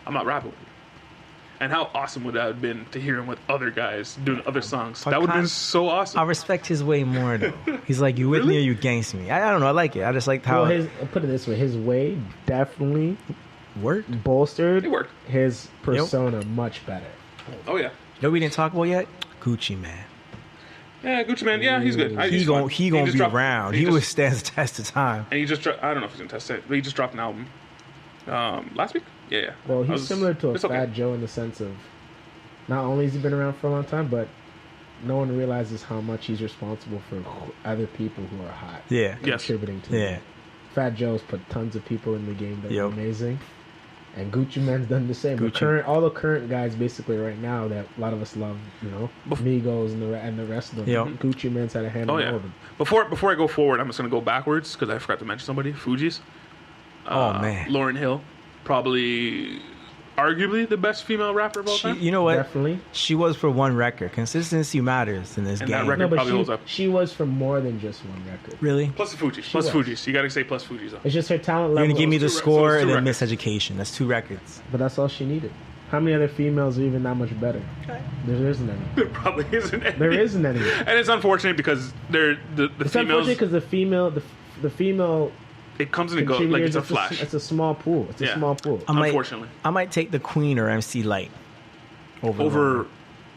I'm not rapping with you. And how awesome would that have been to hear him with other guys doing other songs? That would have been so awesome. I respect his way more, though. He's like, you with me or you against me? I don't know. I like it. I just like how... Well, put it this way. His way definitely worked. Bolstered it worked. His persona much better. Oh, yeah. You know what we didn't talk about yet? Gucci Mane. Yeah, Gucci Mane. Yeah, he's good. He gonna be around. He stands the test of time. And he just I don't know if he's gonna test it, but he just dropped an album last week. Yeah. Well, he's similar to a Fat Joe in the sense of not only has he been around for a long time, but no one realizes how much he's responsible for other people who are hot. Yeah. Contributing to him. Fat Joe's put tons of people in the game that are amazing. And Gucci Mane's done the same. All the current guys basically right now that a lot of us love, Migos and the rest of them. Yep. Gucci Mane's had a hand on all of them. Before I go forward, I'm just going to go backwards because I forgot to mention somebody. Fugees. Man. Lauryn Hill. Probably, arguably, the best female rapper of all time. You know what? Definitely. She was for one record. Consistency matters in this game. That record probably holds up. She was for more than just one record. Really? Plus the Fugees. Fugees. You got to say plus Fugees. Though. It's just her talent level. You're going to give me the score and then Miss Miseducation. That's 2 records. But that's all she needed. How many other females are even that much better? Okay. There isn't any. There probably isn't any. There isn't any. And it's unfortunate because the it's females... unfortunate because the female... It comes and it goes like it's a flash. It's a small pool. It's a small pool. Unfortunately. I might take the Queen or MC Light over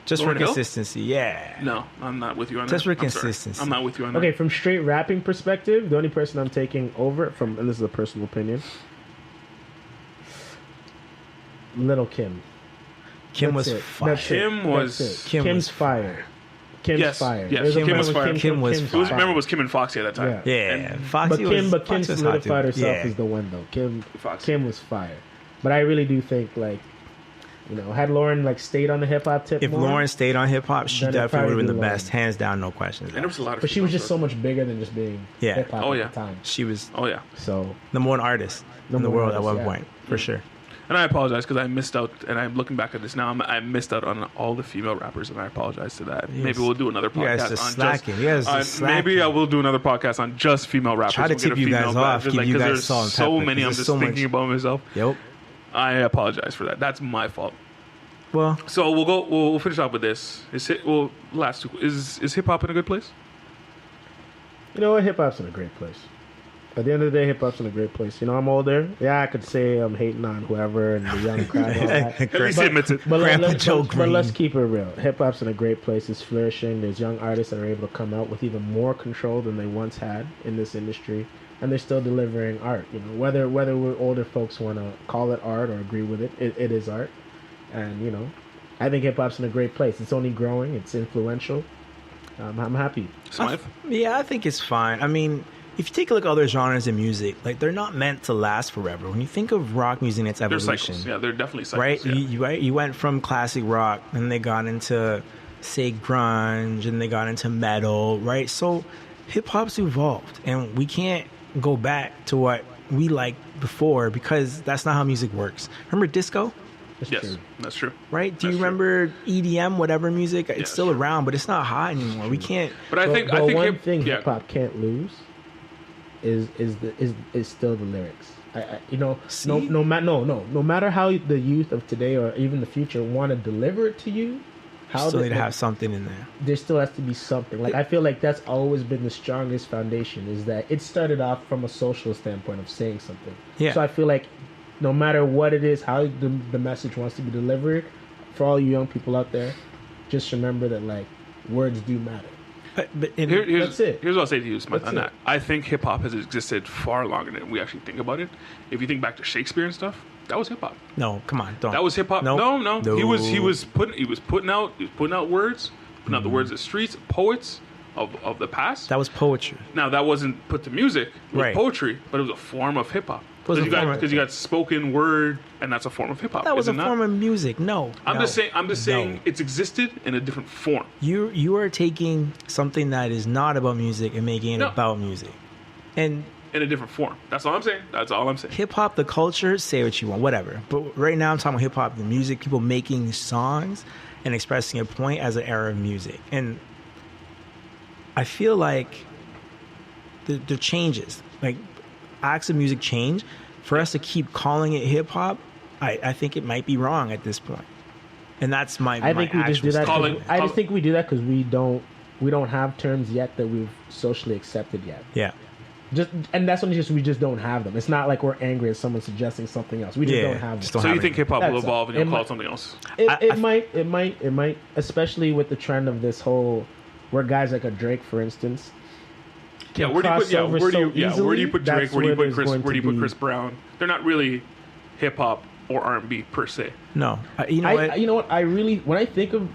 just Lauryn for Hill? Consistency. Yeah. No, I'm not with you on just that. For consistency. I'm not with you on that. Okay, from straight rapping perspective, the only person I'm taking over and this is a personal opinion, Little Kim. Kim's fire. Kim's fire. Kim's fire. Yes, Kim was fire. Kim was fire. Remember, it was Kim and Foxy at that time. Yeah. Foxy but Kim solidified herself as the one, though. Kim was fire. But I really do think, had Lauren, stayed on the hip-hop tip If more, Lauren stayed on hip-hop, she definitely would have been the best. Hands down, no questions. And there was a lot of But she was just so much bigger than just being hip-hop at the time. She was so number one artist in the world at one point, for sure. And I apologize because I missed out, and I'm looking back at this now. I missed out on all the female rappers, and I apologize to that. Yes. Maybe we'll do another podcast maybe I will do another podcast on just female rappers. Try to tip you guys off, give you guys salt and pepper. So many, I'm just thinking about myself. Yep. I apologize for that. That's my fault. Well, so we'll finish off with this. Is hip hop in a good place? You know what? Hip hop's in a great place. At the end of the day, hip hop's in a great place. I'm older. Yeah, I could say I'm hating on whoever and the young crowd. But let's keep it real. Hip hop's in a great place. It's flourishing. There's young artists that are able to come out with even more control than they once had in this industry, and they're still delivering art. Whether we're older folks want to call it art or agree with it, it is art. And I think hip hop's in a great place. It's only growing. It's influential. I'm happy. I think it's fine. I mean, if you take a look at other genres of music, they're not meant to last forever. When you think of rock music and its evolution, they're cycles. Yeah, they're definitely cycles. Right? You went from classic rock, and they got into, say, grunge, and they got into metal, right? So hip hop's evolved, and we can't go back to what we liked before because that's not how music works. Remember disco? That's true. Right? Do you remember EDM, whatever music? It's still around, but it's not hot anymore. We can't. But I think one thing hip hop can't lose is still the lyrics. No matter how the youth of today or even the future want to deliver it to you, Still need to have something in there. There still has to be something. Like I feel like that's always been the strongest foundation. Is that it started off from a social standpoint of saying something. Yeah. So I feel like no matter what it is, how the message wants to be delivered, for all you young people out there, just remember that like words do matter. But Here's what I'll say to you, Smith, That's on it. that. I think hip hop has existed far longer than we actually think about it. If you think back to Shakespeare and stuff, that was hip hop. no, come on, don't. That was hip hop. Nope. No. He was putting out words, putting out the words of the streets, poets of the past. That was poetry. Now that wasn't put to music, it was Right. poetry, but it was a form of hip hop. was a form of- Because you got spoken word, and that's a form of hip hop. That was is a it not? form of music. No, I'm no, just saying no. it's existed in a different form. You are taking something that is not about music and making it No. about music. And In a different form. That's all I'm saying. That's all I'm saying. hip hop, the culture, say what you want, whatever. But right now I'm talking about hip hop, the music, people making songs and expressing a point as an era of music. And I feel like the changes, like acts of music change. For us to keep calling it hip hop, I think it might be wrong at this point. And that's my I think we just do that. Calling- I just think we do that because we don't have terms yet that we've socially accepted yet. Yeah. And that's when we just don't have them. It's not like we're angry at someone suggesting something else. We just Yeah, don't have just them. don't So have you it. think hip hop will That's all. evolve and It you'll call might- it something else? It might, especially with the trend of this whole, where guys like a Drake, for instance. Yeah, where do you put crossover where do so you easily, where do you put Drake? that's Where do you where put there's Chris? going Where do you to put be- Chris Brown? They're not really hip hop or R&B per se. No. You know what? You know what? I really, when I think of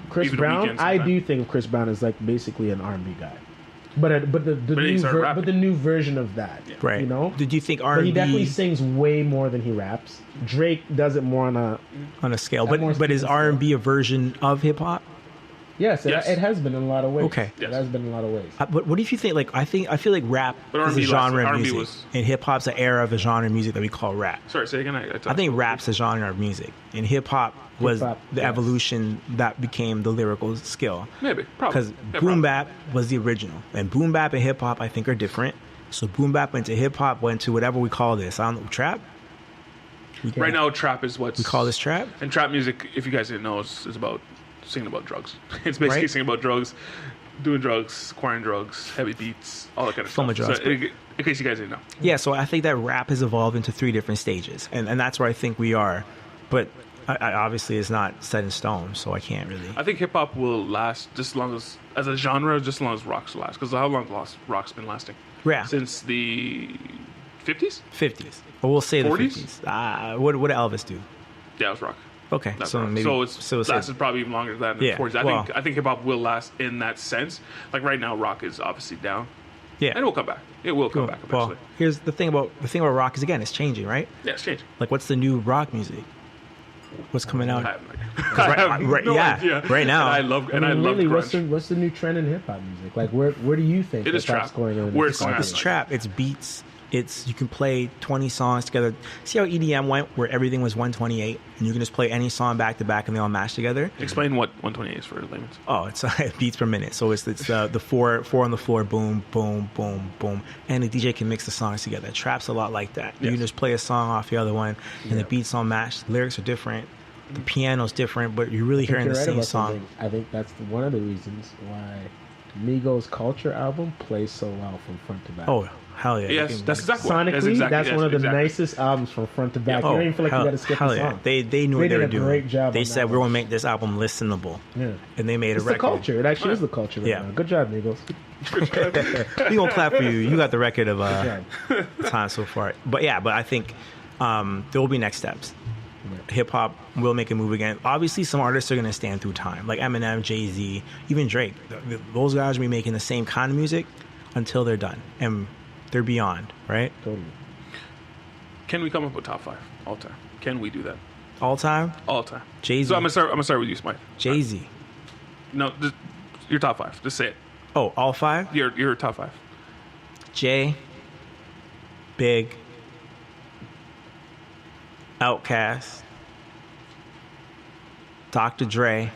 Chris Even The Brown, Weeknd I sometimes. do think of Chris Brown as like basically an R&B guy. But the he new started rapping. but the new version of that, Right. You know. Did you think But he definitely R&B sings way more than he raps. Drake does it more on a on a scale, More but is scale. R&B a version of hip hop? yes. Yes. It has been in a lot of ways. Okay. It Yes. has been in a lot of ways. But what if you think like I feel like rap But is a R&B genre of R&B music, was- and hip hop's an era of a genre of music that we call rap. Sorry, say again. I think rap's a genre of music, and hip hop was Hip-hop, the yes. evolution that became the lyrical skill. maybe probably Because Yeah, boom probably. bap was the original, and boom bap and hip hop I think are different. So boom bap went to hip hop, went to whatever we call this. I don't know, trap. Right now, trap is what's We call this trap. And trap music, if you guys didn't know, is about singing about drugs. It's basically Right. singing about drugs, doing drugs, acquiring drugs, heavy beats, all that kind of Form stuff. of drugs. So, in case you guys didn't know. Yeah, so I think that rap has evolved into 3 different stages, and that's where I think we are. But I obviously it's not set in stone, so I can't really. I think hip hop will last just as long as a genre, just as long as rock's last. Because how long rock's been lasting? Yeah, Since the 50s? 50s. Or we'll say the 40s? 50s. What did Elvis do? Yeah, it was rock. Okay, That's so rock. maybe so it's we'll say- lasted probably even longer than that in Yeah, the 40s. well- I think hip hop will last in that sense. Like right now, rock is obviously down, yeah. and it will come back. It will come back eventually. Well, here's the thing about rock is again it's changing, right? Yeah, it's changing. Like what's the new rock music? What's coming out? I have no idea. I have right- no yeah, idea. right now. And I love really, grunge. what's the new trend in hip hop music? Like where do you think It is hip-hop's trap. going in? Where it's going It's Like- trap. It's beats. It's you can play 20 songs together. See how EDM went, where everything was 128, and you can just play any song back to back, and they all match together. Explain what 128 is for layman's. Oh, it's beats per minute. So it's the four on the floor, boom, boom, boom, boom, and the DJ can mix the songs together. Trap's a lot like that. You Yes. can just play a song off the other one, and the beats all match. The lyrics are different. The piano's different, but you're really I think hearing you're the right same about song. something. I think that's one of the reasons why Migos' Culture album plays so well from front to back. Oh, hell yeah! Yes, You can- that's exactly what. Sonically, that's yes, one of the exactly. nicest albums from front to back. Oh, you don't even feel like you got to skip hell the yeah. song. They knew They what they did were a doing. great job They on said that we're one. gonna make this album listenable, Yeah. and they made a It's the record. culture. It actually is the culture right Yeah. now. Good job, Migos. We gonna clap for you. You got the record of Good job. time so far. But I think there will be next steps. Hip hop will make a move again. Obviously, some artists are gonna stand through time, like Eminem, Jay-Z, even Drake. Those guys will be making the same kind of music until they're done, and they're beyond, right? Totally. Can we come up with top 5 all time? Can we do that All time, all time? Jay-Z. So I'm gonna start with you, Smite. Jay-Z. No, just your top 5. Just say it. Oh, all 5? Your top 5. Jay, Big, Outkast, Dr. Dre,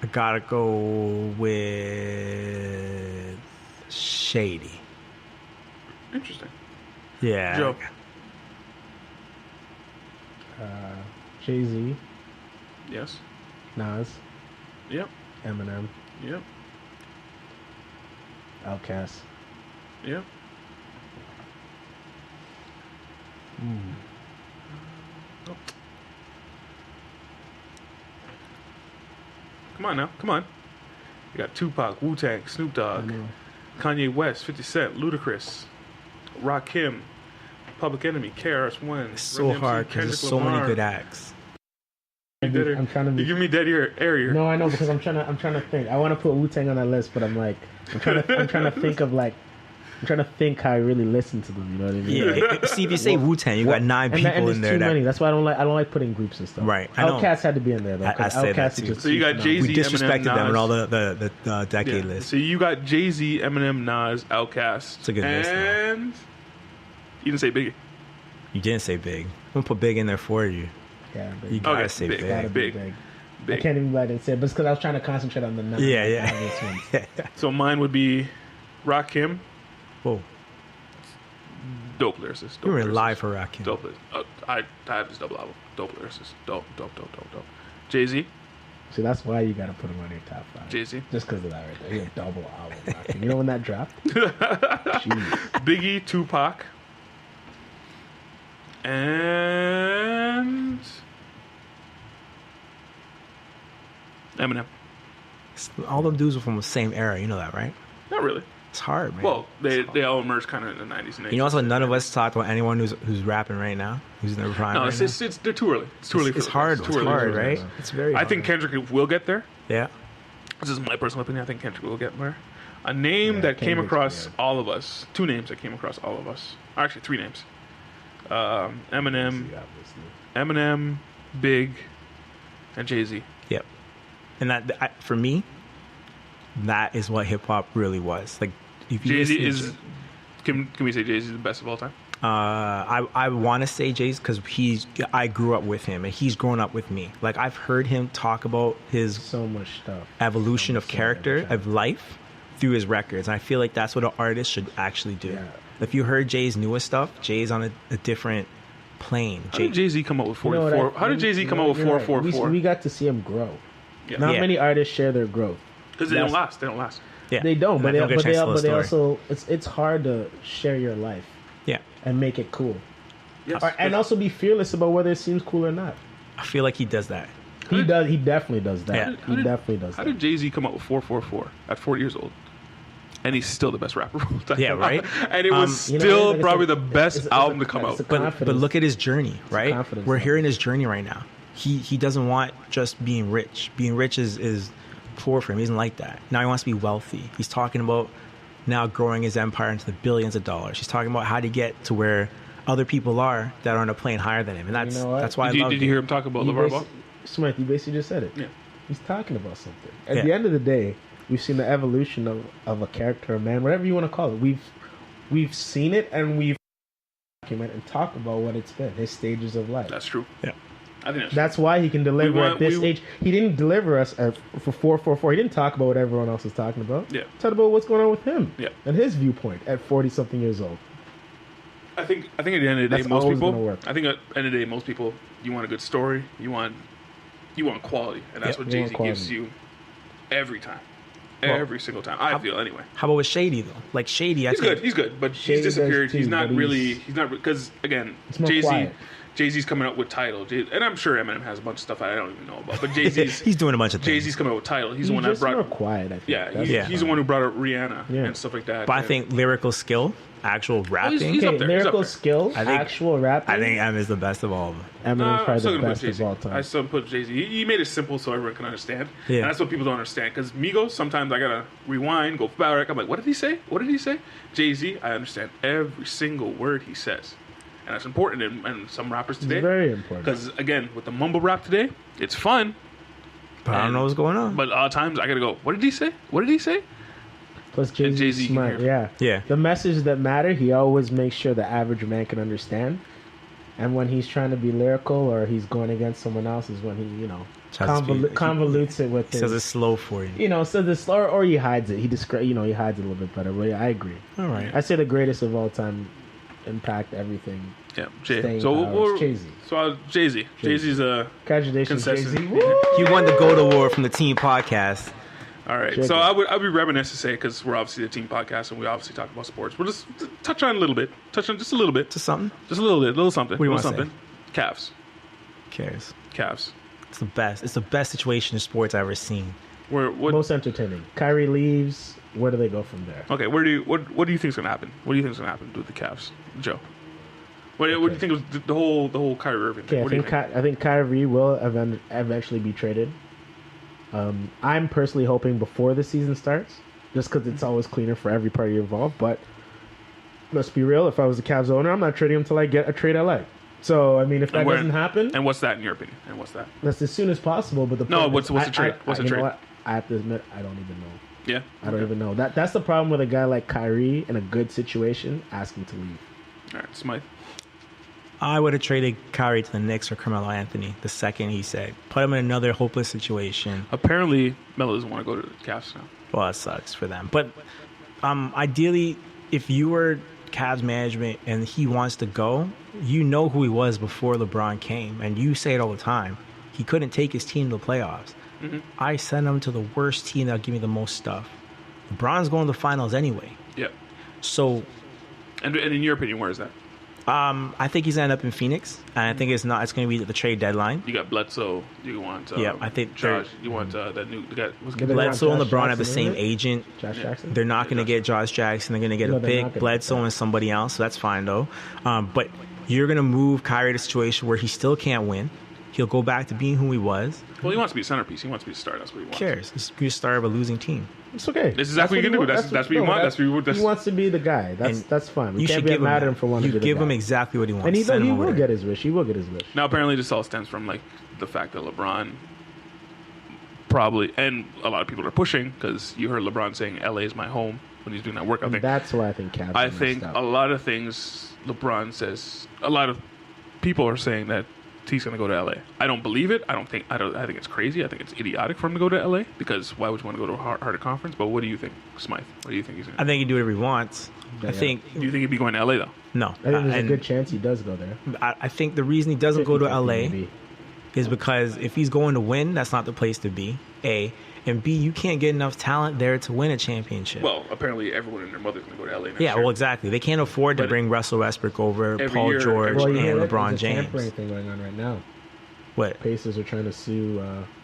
I gotta go with Shady. Interesting. Yeah. Joe. Jay-Z. Yes. Nas. Yep. Eminem. Yep. Outkast. Yep. Oh. Come on now. Come on. You got Tupac, Wu-Tang, Snoop Dogg, Kanye West, 50 Cent, Ludacris, Rakim, Public Enemy, KRS-One. It's so hard because there's so many good acts. I'm trying to be. You give me dead air here. No, I know, because I'm trying to think. I want to put Wu-Tang on that list, but I'm like, I'm trying to think of like, I'm trying to think how I really listen to them. You know what I mean? Yeah. See, if you say Wu-Tang, you got 9 people and in there. Too many. That's why I don't like putting groups and stuff. Right. I know. Outkast had to be in there though. I say that too. So you got Jay-Z, we disrespected Eminem, them in Nas. all the decade lists. So you got Jay-Z, Eminem, Nas, Outkast. It's a good list, though. And you didn't say Biggie. You didn't say Big. I'm gonna put Big in there for you. Yeah, but You gotta Okay, say Big. Big. gotta be Big. I can't even let it say it, but it's because I was trying to concentrate on the non obvious ones. So mine would be Rakim, Whoa, dope lyricist. you were live for Rakim. Dope lyricist. I have his double album. Dope lyricist. Dope. Jay-Z. See, that's why you gotta put him on your top 5. Jay-Z. Just because of that right there. He had double album. Rakim. You know when that dropped? Jeez. Biggie, Tupac. And Eminem. All them dudes were from the same era. You know that, right? Not really. It's hard, man. Well, they all emerged kind of in the 90s and 80s. You know, also none of us talked about anyone who's rapping right now, who's in their prime. No, right it's they're too early. It's too early. It's hard. It's hard, right? It's very. I hard. think Kendrick will get there. Yeah. This is my personal opinion. I think Kendrick will get there. A name that came Kendrick's across good. all of us. 2 names that came across all of us. Actually, 3 names. Eminem, Big, and Jay-Z. Yep. And for me, that is what hip hop really was. Like, if you Jay-Z listen is. Can we say Jay-Z is the best of all time? I want to say Jay's because I grew up with him and he's grown up with me. Like, I've heard him talk about his So much stuff. evolution of So character, much. of life through his records. And I feel like that's what an artist should actually do. Yeah. If you heard Jay's newest stuff, Jay's on a different plane. How did Jay-Z come up with 44? You know what How did Jay-Z come up with 444? We got to see him grow. Yeah. Not Yeah. many artists share their growth. Because they don't last. They don't last. Yeah. They don't, but And I don't get a chance to tell they a story. also it's hard to share your life Yeah. and make it cool, Yes. and also be fearless about whether it seems cool or not. I feel like he does that. He does. He definitely does that. Yeah. He definitely does How that. did Jay-Z come up with 444 at 40 years old? And he's still the best rapper of all time. Yeah, right? And it was You know, still like I probably said, the best it's album a- to come it's out. a But confidence. look at his journey, right? confidence We're level. hearing his journey right now. He doesn't want just being rich. Being rich is poor for him. He doesn't like that. Now he wants to be wealthy. He's talking about now growing his empire into the billions of dollars. He's talking about how to get to where other people are that are on a plane higher than him, and that's You know what? that's why Did I love you hear him talk about You LeVar Ball? Smith, you basically just said it. Yeah. He's talking about something. At Yeah. the end of the day, we've seen the evolution of a character, a man, whatever you want to call it. We've seen it, and we've documented and talked about what it's been, his stages of life. That's true. Yeah. I think That's why he can deliver want- at this we- age. He didn't deliver us for 444. He didn't talk about what everyone else was talking about. Yeah. He talked about what's going on with him. Yeah. And his viewpoint at 40-something years old. I think at the end of the day, That's most always people. gonna work. I think at the end of the day, most people. You want a good story. You want quality, and that's Yeah, what you Jay-Z want gives quality. you every time. Well, Every single time. I feel anyway. How about with Shady though? Like Shady, I He's think good. He's good, but Shady he's disappeared. does too, He's not but really. He's not because again, It's more Jay-Z. quiet. Jay-Z's coming out with Tidal, and I'm sure Eminem has a bunch of stuff I don't even know about. But Jay-Z's he's doing a bunch of things. Jay-Z's coming out with Tidal. He's the He's one that just more brought. quiet, I think. Yeah, That's Yeah. he's the one who brought out Rihanna Yeah. and stuff like that. But I And- think lyrical skill, actual rapping, he's up Okay, there, he's lyrical up there. skill, I think- actual rapping. I think M is the best of all of them. Eminem's I'm probably still the gonna put best Jay-Z. of all time. I still put Jay-Z. He made it simple so everyone can understand. Yeah. And that's what people don't understand. Because Migos, sometimes I gotta rewind, go back. I'm like, what did he say? What did he say? Jay-Z, I understand every single word he says. And that's important in some rappers It's today. very important. Because, again, with the mumble rap today, it's fun. But I don't know what's going on. But a lot of times I gotta go, what did he say? What did he say? Plus, Jay-Z Jay-Z is can smart. hear. Yeah. Yeah. The message that matter, he always makes sure the average man can understand. And when he's trying to be lyrical or he's going against someone else is when he, Tries to be- convolutes it with He says his, it's slow for you. so this or he hides it. He hides it a little bit better. But yeah, I agree. All right. I say the greatest of all time impact everything. Yeah, Jay. Staying So power. It's Jay-Z. Jay-Z. Jay-Z's a Congratulations, concession. Jay-Z. Woo! He won the Gold Award from the Team Podcast. All right. Jiggle. So I'd be reminiscent to say, because we're obviously a team podcast and we obviously talk about sports. We'll just touch on a little bit. Touch on just a little bit. Just something. Just a little bit. A little something. What do you little wanna something. Cavs. Who cares? Cavs. It's the best. It's the best situation in sports I've ever seen. What? Most entertaining. Kyrie leaves. Where do they go from there? Okay. What do you think is gonna happen? What do you think is gonna happen with the Cavs, Joe? What do you think was the whole Kyrie Irving thing? Okay, What do you think? I think Kyrie will eventually be traded. I'm personally hoping before the season starts, just because it's always cleaner for every party involved. But let's be real: if I was the Cavs owner, I'm not trading him until I get a trade I like. So I mean, if that doesn't happen, And what's that in your opinion? And what's that? that's as soon as possible. But the No, point what's is, the trade? What's the you know trade? what? I have to admit, I don't even know. Yeah. I don't even know. That's the problem with a guy like Kyrie in a good situation asking to leave. All right, Smythe. I would have traded Kyrie to the Knicks or Carmelo Anthony the second he said. Put him in another hopeless situation. Apparently, Melo doesn't want to go to the Cavs now. Well, that sucks for them. But ideally, if you were Cavs management and he wants to go, you know who he was before LeBron came. And you say it all the time. He couldn't take his team to the playoffs. Mm-hmm. I send him to the worst team that'll give me the most stuff. LeBron's going to the finals anyway. Yeah. So, And in your opinion, where is that? I think he's gonna end up in Phoenix, and I think it's going to be at the trade deadline. You got Bledsoe. You want I think Josh. You want that new guy. Bledsoe and Josh LeBron have the Jackson, same isn't it? agent. Josh Jackson. They're not going to get Josh Jackson. They're going to get No, a they're not pick. gonna Bledsoe get that. and somebody else. So that's fine though. But you're going to move Kyrie to a situation where he still can't win. He'll go back to being who he was. Well, he wants to be a centerpiece. He wants to be a star. That's what he Who wants. cares? He's the star of a losing team. It's okay. This is exactly what you can do. That's what you want. He wants to be the guy. That's fine. We You can't should be give him mad at that. him for wanting You to be the give him guy. exactly what he wants. And he Send him will over get there. his wish. He will get his wish. Now, apparently, this all stems from like the fact that LeBron probably, and a lot of people are pushing because you heard LeBron saying "LA is my home" when he's doing that workout And thing. that's why I think Cavs. I are think messed a up. lot of things LeBron says. A lot of people are saying that he's going to go to LA. I don't believe it. I think it's crazy. I think it's idiotic for him to go to LA because why would you want to go to a harder conference? But what do you think, Smythe? What do you think he's going to I think he can do whatever he wants. Yeah. I think do? You think he'd be going to LA though? no. I think there's a And good chance he does go there. I think the reason he doesn't go to 50-50 LA maybe. is because if he's going to win, that's not the place to be. A and B, you can't get enough talent there to win a championship. Well, apparently everyone and their mother's going to go to LA next yeah, year. well, exactly. They can't afford to But bring Russell Westbrook over every Paul year- George Well, you and know, LeBron there's a James. tampering thing going on right now. What? Pacers are trying to sue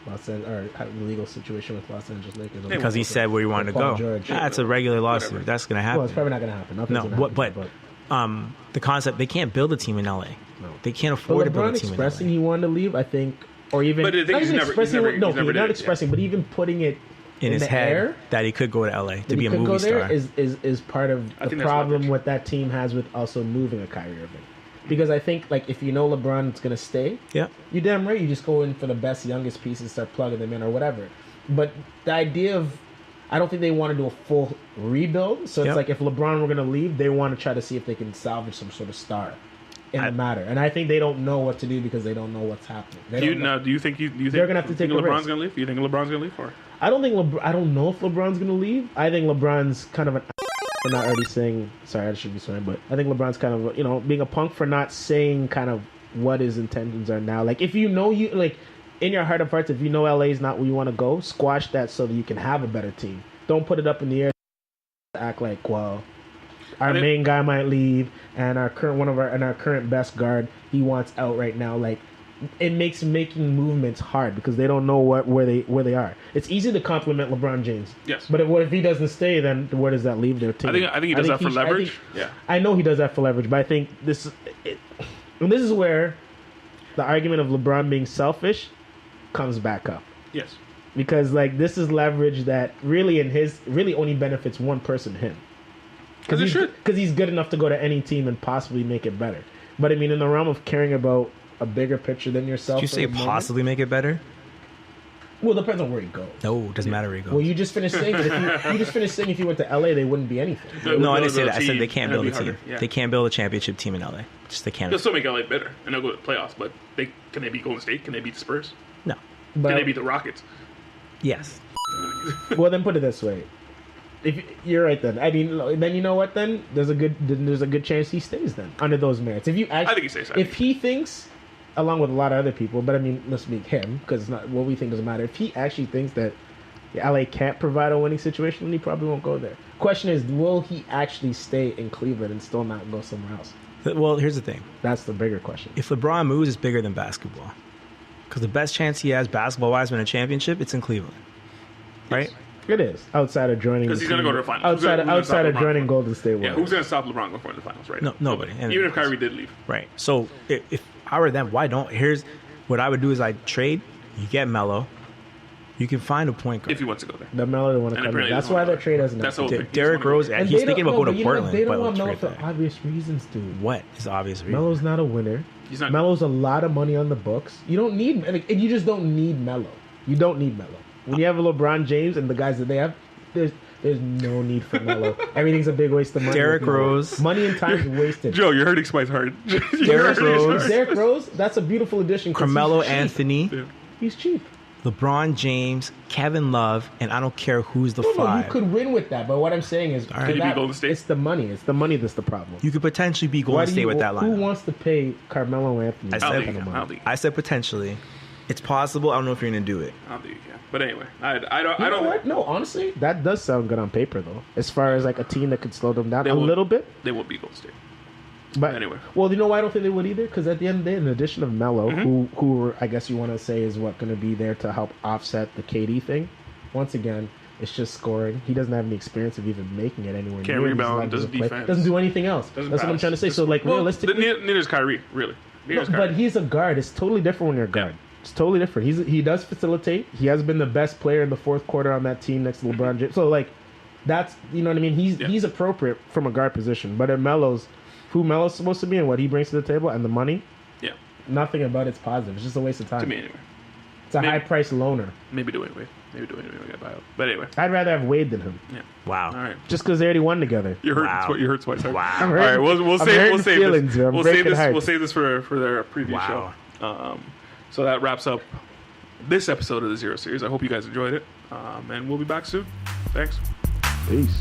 Los Angeles, or have a legal situation with Los Angeles Lakers. Hey, Because he said where he wanted to Paul go. George. That's a regular lawsuit. Whatever. That's going to Well, it's happen. probably not going to happen. Nothing's No, gonna what? happen, But the concept they can't build a team in LA. No. They can't But afford to build LeBron a team in expressing LA. he wanted to leave, I think, or even But the thing not is, even he's never- expressing, he's never- no, he's never not did it, expressing, but even putting it in his the head air, that he could go to LA to that be he a could movie go there star. is part of I the think that's problem leverage. what that team has with also moving a Kyrie Irving. Because I think, like, if you know LeBron's going to stay, Yeah. you're damn right. You just go in for the best, youngest pieces, start plugging them in or whatever. But the idea of, I don't think they want to do a full rebuild. So it's Yep. like if LeBron were going to leave, they want to try to see if they can salvage some sort of star in the matter. And I think they don't know what to do because they don't know what's happening. They don't know. Do you think They're gonna have to take a LeBron's risk. going to leave? You think LeBron's going to leave? Or I don't think I don't know if LeBron's going to leave. I think LeBron's kind of an for not already saying. Sorry, I shouldn't be swearing, but I think LeBron's kind of being a punk for not saying kind of what his intentions are now. Like if you know in your heart of hearts, if you know LA is not where you want to go, squash that so that you can have a better team. Don't put it up in the air. Act like our main guy might leave, and our current best guard he wants out right now. Like it makes making movements hard because they don't know where they are. It's easy to compliment LeBron James. Yes. But what if he doesn't stay? Then where does that leave their team? I think he does that for leverage. Yeah. I know he does that for leverage, but I think this is where the argument of LeBron being selfish comes back up. Yes. Because this is leverage that really only benefits one person, him. Because it should. Because he's good enough to go to any team and possibly make it better. But I mean, in the realm of caring about a bigger picture than yourself. Did you say for the moment- possibly make it better? Well, it depends on where he goes. No, it doesn't matter where he goes. Well, you just finished saying if you went to LA, they wouldn't be anything. no, I didn't say Build that. a I said team, they can't and build a it'll be team. harder, yeah. They can't build a championship team in LA. Just they can't. They'll still make LA better, and they'll go to the playoffs. But can they beat Golden State? Can they beat the Spurs? No. But Can they beat the Rockets? Yes. well, then put it this way: If you're right, then I mean, then you know what? Then there's a good chance he stays then under those merits. If you actually, I think he stays. If he thinks, along with a lot of other people, but I mean, let's make him because it's not what we think doesn't matter. If he actually thinks that LA can't provide a winning situation, then he probably won't go there. Question is, will he actually stay in Cleveland and still not go somewhere else? Well, here's the thing. That's the bigger question. If LeBron moves, it's bigger than basketball. Because the best chance he has basketball-wise to win a championship, it's in Cleveland. Right? It is. Outside of joining... Because he's going to go to the finals. Outside of joining Golden State Warriors. Yeah, who's going to stop LeBron going to the finals, right? No, nobody. Even if Kyrie did leave. Right. So if I were them, why don't... Here's what I would do is I'd trade, you get Melo, you can find a point guard. If he wants to go there. The Melo want to come in. That's why their trade hasn't happened. Derrick Rose, he's thinking about going to Portland. They don't want Melo for obvious reasons, dude. What is obvious reason? Melo's not a winner. Melo's a lot of money on the books. You don't need... You just don't need Melo. You don't need Melo. When you have a LeBron James and the guys that they have, there's no need for Melo. Everything's a big waste of money. Derrick Rose. Money and time is wasted. Joe, you're hurting Spice hard. Derrick Rose, that's a beautiful addition. Carmelo Anthony. He's cheap. LeBron James, Kevin Love, and I don't care who's the five. You could win with that, but what I'm saying is, Could you be Golden State? It's the money. It's the money that's the problem. You could potentially be Golden State with that line. Who wants to pay Carmelo Anthony? I said potentially. It's possible. I don't know if you're going to do it. I don't think you can. But anyway, I don't. What? No, honestly, that does sound good on paper, though. As far as like a team that could slow them down a little bit. They won't be Golden State. But anyway, well, you know why I don't think they would either? Because at the end of the day, in addition of Melo, who I guess you want to say is what going to be there to help offset the KD thing. Once again, it's just scoring. He doesn't have any experience of even making it anywhere. Can't rebound. Doesn't defense. Doesn't do anything else. That's what I'm trying to say. So like realistically, neither is Kyrie. Really, but he's a guard. It's totally different when you're a guard. Yeah. It's totally different. He does facilitate. He has been the best player in the fourth quarter on that team next to LeBron James. So like, that's you know what I mean. He's appropriate from a guard position. But at Melo's. Who Melo's supposed to be and what he brings to the table and the money, nothing about it's positive. It's just a waste of time. To me, anyway. It's a high-priced loaner. Maybe Dwayne Wade. Maybe get buyout. But anyway. I'd rather have Wade than him. Yeah. Wow. All right. Just because they already won together. You hurt twice. Wow. All right. We'll save this for their preview show. So that wraps up this episode of the Zero Series. I hope you guys enjoyed it. And we'll be back soon. Thanks. Peace.